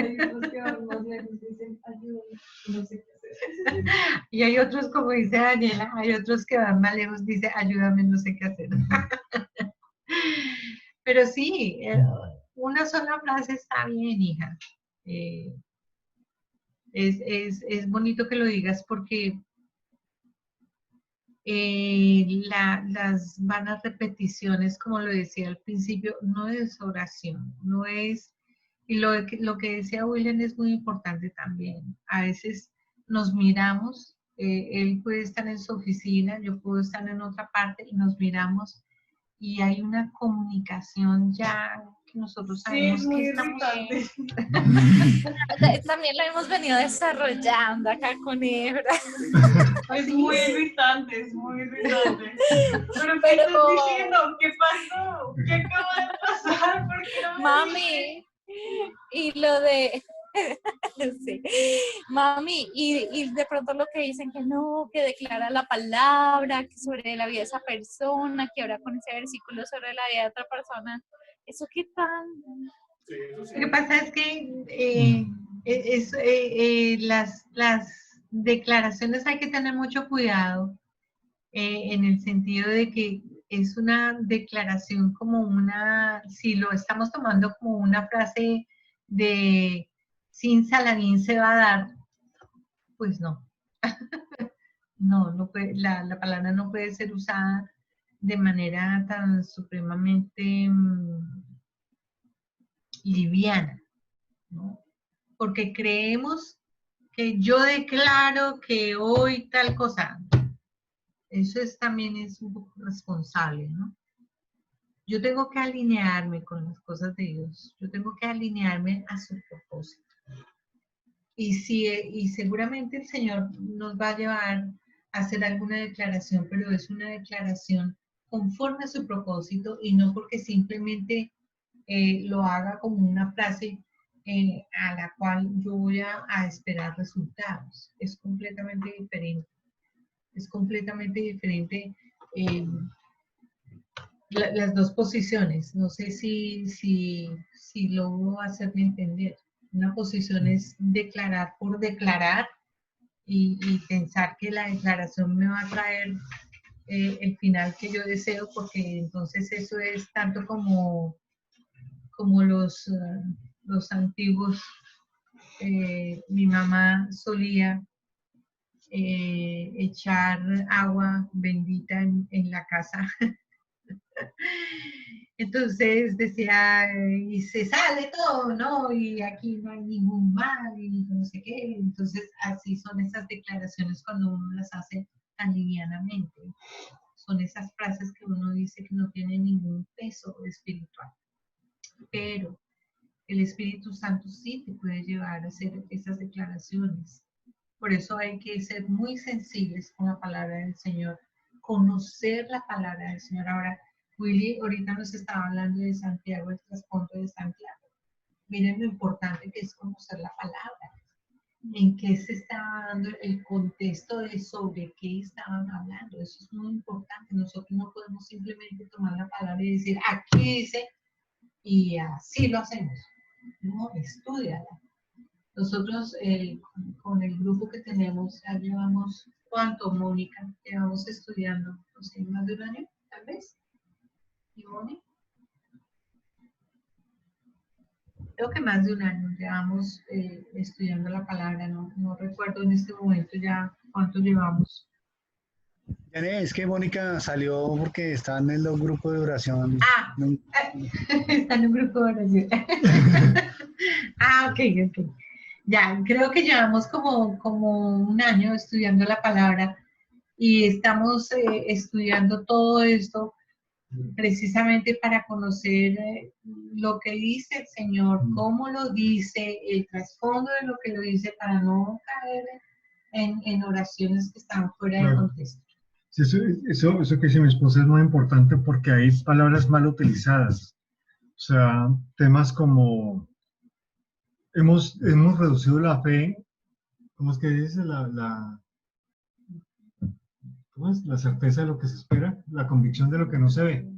Y hay otros, como dice Daniela, hay otros que van más lejos, dice, ayúdame, no sé qué hacer. Pero sí, una sola frase está bien, hija. Es bonito que lo digas porque las vanas repeticiones, como lo decía al principio, no es oración, no es. Y lo que decía William es muy importante también. A veces nos miramos, él puede estar en su oficina, yo puedo estar en otra parte y nos miramos y hay una comunicación ya que nosotros sabemos sí, que estamos... También lo hemos venido desarrollando acá con Ebra. Es muy irritante, es muy irritante. ¿Pero qué estás diciendo? ¿Qué pasó? ¿Qué acaba de pasar? ¿Por qué no me Mami, y lo de Sí. Mami, y de pronto lo que dicen que no, que declara la palabra, que sobre la vida de esa persona, que ahora con ese versículo sobre la vida de otra persona, ¿eso qué tan? Lo que pasa es que las declaraciones hay que tener mucho cuidado en el sentido de que es una declaración como si lo estamos tomando como una frase de sin Saladín se va a dar, pues no. No puede, la palabra no puede ser usada de manera tan supremamente liviana, ¿no? Porque creemos que yo declaro que hoy tal cosa. Eso también es un poco responsable, ¿no? Yo tengo que alinearme con las cosas de Dios. Yo tengo que alinearme a su propósito. Y seguramente el Señor nos va a llevar a hacer alguna declaración, pero es una declaración conforme a su propósito y no porque simplemente lo haga como una frase a la cual yo voy a esperar resultados. Es completamente diferente. Es completamente diferente las dos posiciones. No sé si logro hacerme entender. Una posición es declarar por declarar y pensar que la declaración me va a traer el final que yo deseo, porque entonces eso es tanto como los antiguos. Mi mamá solía echar agua bendita en la casa. Entonces decía, y se sale todo, ¿no? Y aquí no hay ningún mal, y no sé qué. Entonces, así son esas declaraciones cuando uno las hace tan livianamente. Son esas frases que uno dice que no tienen ningún peso espiritual. Pero el Espíritu Santo sí te puede llevar a hacer esas declaraciones. Por eso hay que ser muy sensibles con la palabra del Señor, conocer la palabra del Señor. Ahora, Willy ahorita nos estaba hablando de Santiago, el trasfondo de Santiago. Miren lo importante que es conocer la palabra, en qué se estaba dando el contexto de sobre qué estaban hablando. Eso es muy importante. Nosotros no podemos simplemente tomar la palabra y decir, aquí dice, y así lo hacemos. No, estúdiala. Nosotros con el grupo que tenemos ya llevamos, ¿cuánto, Mónica? Llevamos estudiando, no sé, más de un año, tal vez. ¿Y Mónica? Creo que más de un año llevamos estudiando la palabra, no recuerdo en este momento ya cuánto llevamos. Es que Mónica salió porque está en el grupo de oración. Está en un grupo de oración. Ok. Ya, creo que llevamos como un año estudiando la palabra y estamos estudiando todo esto precisamente para conocer lo que dice el Señor, cómo lo dice, el trasfondo de lo que lo dice, para no caer en oraciones que están fuera de contexto. Sí, eso que dice mi esposa es muy importante porque hay palabras mal utilizadas. O sea, temas como hemos reducido la fe, ¿cómo es que dice? ¿Cómo es? La certeza de lo que se espera, la convicción de lo que no se ve.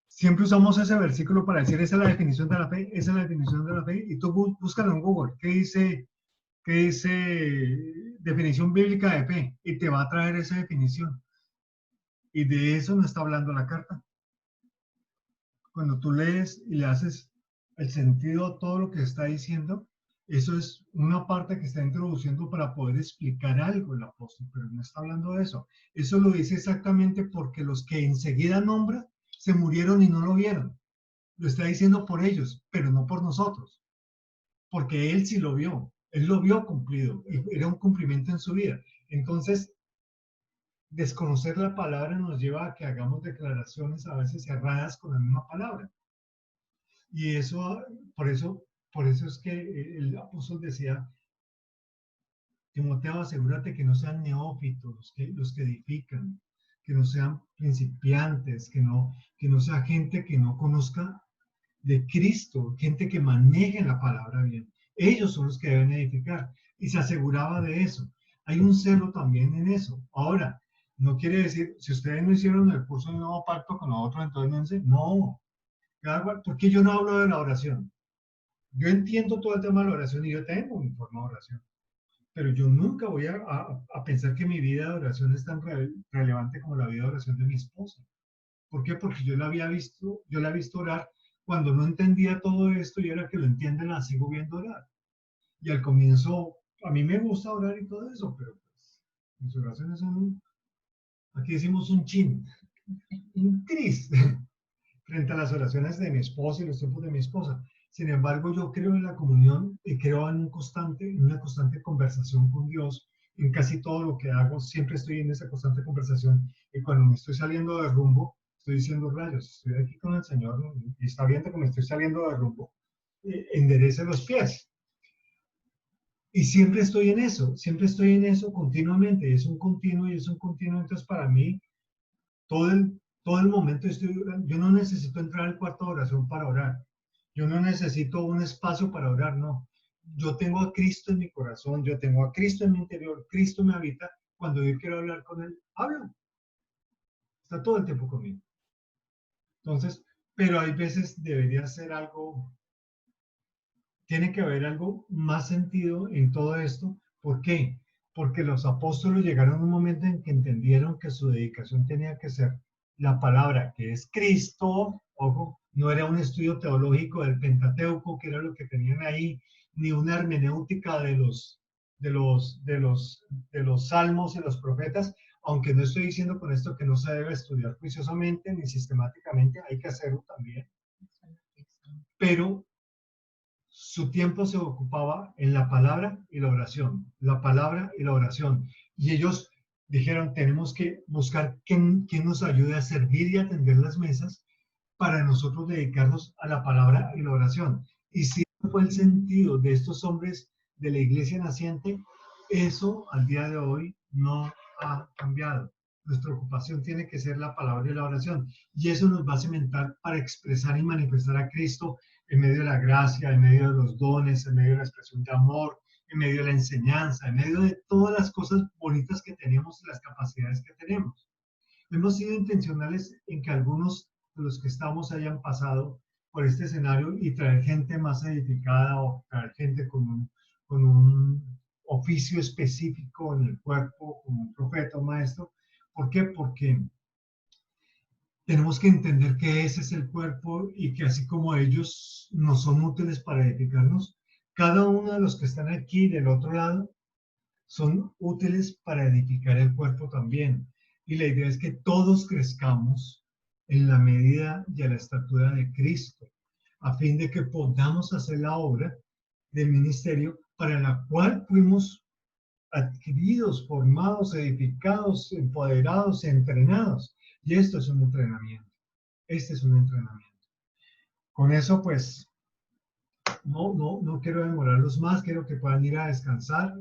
Siempre usamos ese versículo para decir, esa es la definición de la fe, esa es la definición de la fe, y tú búscalo en Google, ¿qué dice definición bíblica de fe? Y te va a traer esa definición. Y de eso no está hablando la carta. Cuando tú lees y le haces el sentido a todo lo que está diciendo, eso es una parte que está introduciendo para poder explicar algo el apóstol, pero no está hablando de eso. Eso lo dice exactamente porque los que enseguida nombra se murieron y no lo vieron. Lo está diciendo por ellos, pero no por nosotros. Porque él sí lo vio. Él lo vio cumplido. Era un cumplimiento en su vida. Entonces, desconocer la palabra nos lleva a que hagamos declaraciones a veces cerradas con la misma palabra. Y eso, por eso es que el apóstol decía, Timoteo, asegúrate que no sean neófitos, los que edifican, que no sean principiantes, que no sea gente que no conozca de Cristo, gente que maneje la palabra bien. Ellos son los que deben edificar. Y se aseguraba de eso. Hay un celo también en eso. Ahora, no quiere decir, si ustedes no hicieron el curso de nuevo pacto con nosotros, entonces no sé. No. ¿Por qué yo no hablo de la oración? Yo entiendo todo el tema de la oración y yo tengo mi forma de oración. Pero yo nunca voy a pensar que mi vida de oración es tan relevante como la vida de oración de mi esposa. ¿Por qué? Porque yo la he visto orar cuando no entendía todo esto y ahora que lo entienden la sigo viendo orar. Y al comienzo, a mí me gusta orar y todo eso, pero pues mis oraciones son, aquí decimos un chin, un tris, frente a las oraciones de mi esposa y los tiempos de mi esposa. Sin embargo, yo creo en la comunión y creo en una constante conversación con Dios. En casi todo lo que hago, siempre estoy en esa constante conversación. Y cuando me estoy saliendo de rumbo, estoy diciendo, rayos, estoy aquí con el Señor y está viendo que me estoy saliendo de rumbo. Enderece los pies. Y siempre estoy en eso continuamente. Y es un continuo. Entonces, para mí, todo el momento estoy orando. Yo no necesito entrar al cuarto de oración para orar. Yo no necesito un espacio para orar, no. Yo tengo a Cristo en mi corazón, yo tengo a Cristo en mi interior, Cristo me habita. Cuando yo quiero hablar con Él, hablo. Está todo el tiempo conmigo. Entonces, pero hay veces debería ser algo, tiene que haber algo más sentido en todo esto. ¿Por qué? Porque los apóstoles llegaron a un momento en que entendieron que su dedicación tenía que ser la palabra, que es Cristo, ojo, no era un estudio teológico del Pentateuco, que era lo que tenían ahí, ni una hermenéutica de los salmos y los profetas, aunque no estoy diciendo con esto que no se debe estudiar juiciosamente ni sistemáticamente, hay que hacerlo también. Pero su tiempo se ocupaba en la palabra y la oración, la palabra y la oración. Y ellos dijeron, tenemos que buscar quién nos ayude a servir y atender las mesas para nosotros dedicarnos a la palabra y la oración. Y si fue el sentido de estos hombres de la iglesia naciente, eso al día de hoy no ha cambiado. Nuestra ocupación tiene que ser la palabra y la oración. Y eso nos va a cimentar para expresar y manifestar a Cristo en medio de la gracia, en medio de los dones, en medio de la expresión de amor, en medio de la enseñanza, en medio de todas las cosas bonitas que tenemos y las capacidades que tenemos. Hemos sido intencionales en que algunos de los que estamos hayan pasado por este escenario y traer gente más edificada o traer gente con un oficio específico en el cuerpo, como un profeta o maestro. ¿Por qué? Porque tenemos que entender que ese es el cuerpo y que así como ellos nos son útiles para edificarnos, cada uno de los que están aquí del otro lado son útiles para edificar el cuerpo también. Y la idea es que todos crezcamos en la medida y a la estatura de Cristo, a fin de que podamos hacer la obra del ministerio para la cual fuimos adquiridos, formados, edificados, empoderados, entrenados. Y esto es un entrenamiento. Este es un entrenamiento. Con eso, pues, no quiero demorarlos más. Quiero que puedan ir a descansar.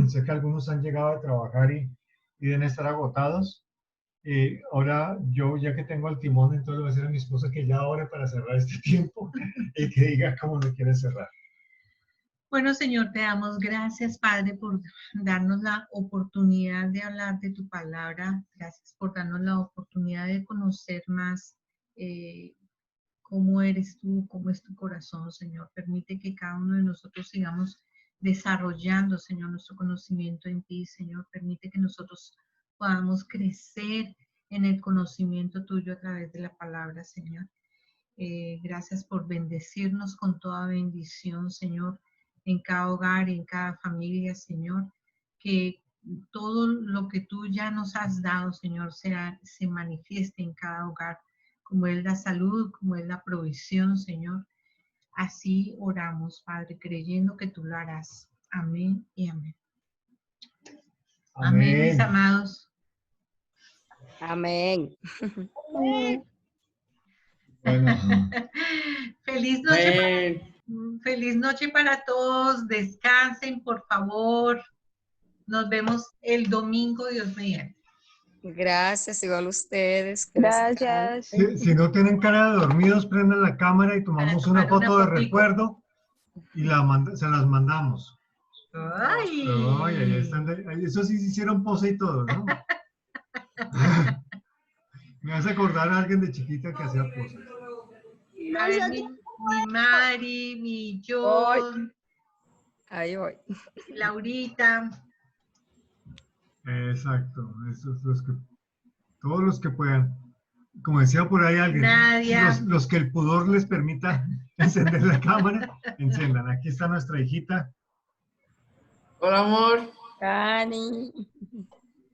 Sé que algunos han llegado a trabajar y deben estar agotados. Ahora yo, ya que tengo el timón, entonces le voy a decir a mi esposa que ya ore para cerrar este tiempo y que diga cómo lo quiere cerrar. Bueno, Señor, te damos gracias, Padre, por darnos la oportunidad de hablar de tu palabra. Gracias por darnos la oportunidad de conocer más cómo eres tú, cómo es tu corazón, Señor. Permite que cada uno de nosotros sigamos desarrollando, Señor, nuestro conocimiento en ti, Señor. Permite que nosotros podamos crecer en el conocimiento tuyo a través de la palabra, Señor. Gracias por bendecirnos con toda bendición, Señor, en cada hogar, en cada familia, Señor. Que todo lo que tú ya nos has dado, Señor, se manifieste en cada hogar, como es la salud, como es la provisión, Señor. Así oramos, Padre, creyendo que tú lo harás. Amén y amén. Amén, amén, mis amados. Amén. Bueno. Feliz noche. Feliz noche para todos. Descansen, por favor. Nos vemos el domingo, Dios mediante. Gracias, igual ustedes. Gracias. Si no tienen cara de dormidos, prendan la cámara y tomamos una foto de recuerdo y se las mandamos. Ay. Ay, ahí están eso sí se hicieron pose y todo, ¿no? Me hace acordar a alguien de chiquita que hacía poses. A ver, mi Mari, mi John, Ahí voy. Laurita. Exacto, todos los que puedan. Como decía por ahí alguien, Nadia. los que el pudor les permita encender la cámara, enciendan. Aquí está nuestra hijita. Hola, amor. Cani.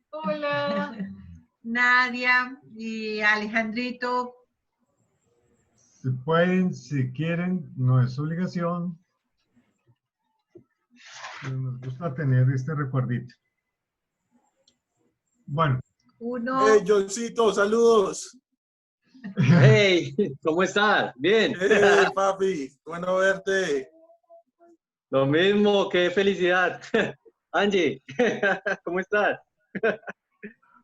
Hola. Nadia y Alejandrito. Si pueden, si quieren, no es obligación. Pero nos gusta tener este recuerdito. Bueno. Uno. Hey, Johncito, saludos. Hey, ¿cómo estás? Bien. Hey, papi, bueno verte. Lo mismo, qué felicidad. Angie, ¿cómo estás?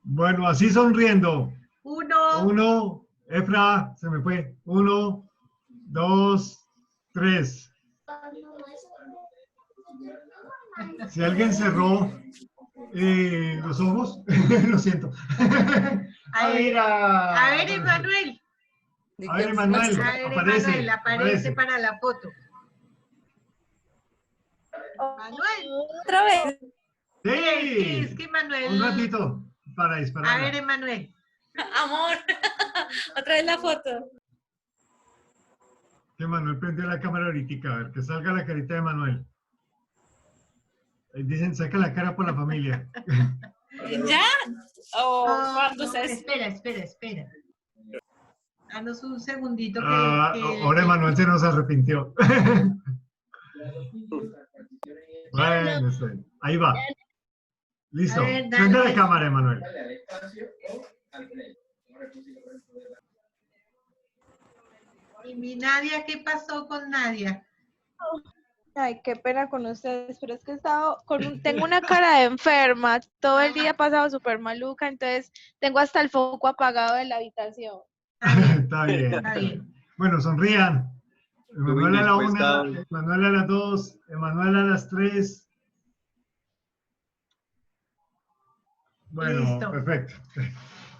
Bueno, así sonriendo. Uno. Efra, se me fue. 1, 2, 3. Si alguien cerró los ojos, lo siento. A ver, Emanuel. A ver, Emanuel, aparece para la foto. Manuel. ¿Otra vez? Sí. Es que Manuel. Un ratito para disparar. A ver, Emanuel. Amor, otra vez la foto. Que Manuel prendió la cámara ahorita, a ver, que salga la carita de Manuel. Dicen, saca la cara por la familia. ¿Ya? ¿O No, cuando no, se... espera. Danos un segundito Ahora Manuel se nos arrepintió. Bueno, ahí va. Listo. Prende la cámara, Emanuel. ¿Y mi Nadia? ¿Qué pasó con Nadia? Ay, qué pena con ustedes, pero es que he estado tengo una cara de enferma, todo el día he pasado súper maluca, entonces tengo hasta el foco apagado de la habitación. Está bien. Bueno, sonrían. Emanuel a la 1, Emanuel a las 2, Emanuel a las 3. Bueno, listo. Perfecto.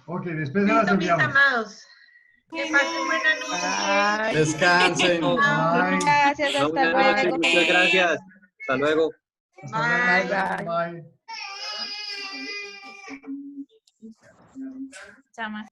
Ok, después de las Listo, mis enviamos. amados. Que pasen buena noche. Descansen. Gracias, hasta luego. Muchas gracias. Hasta luego. Bye. Chama.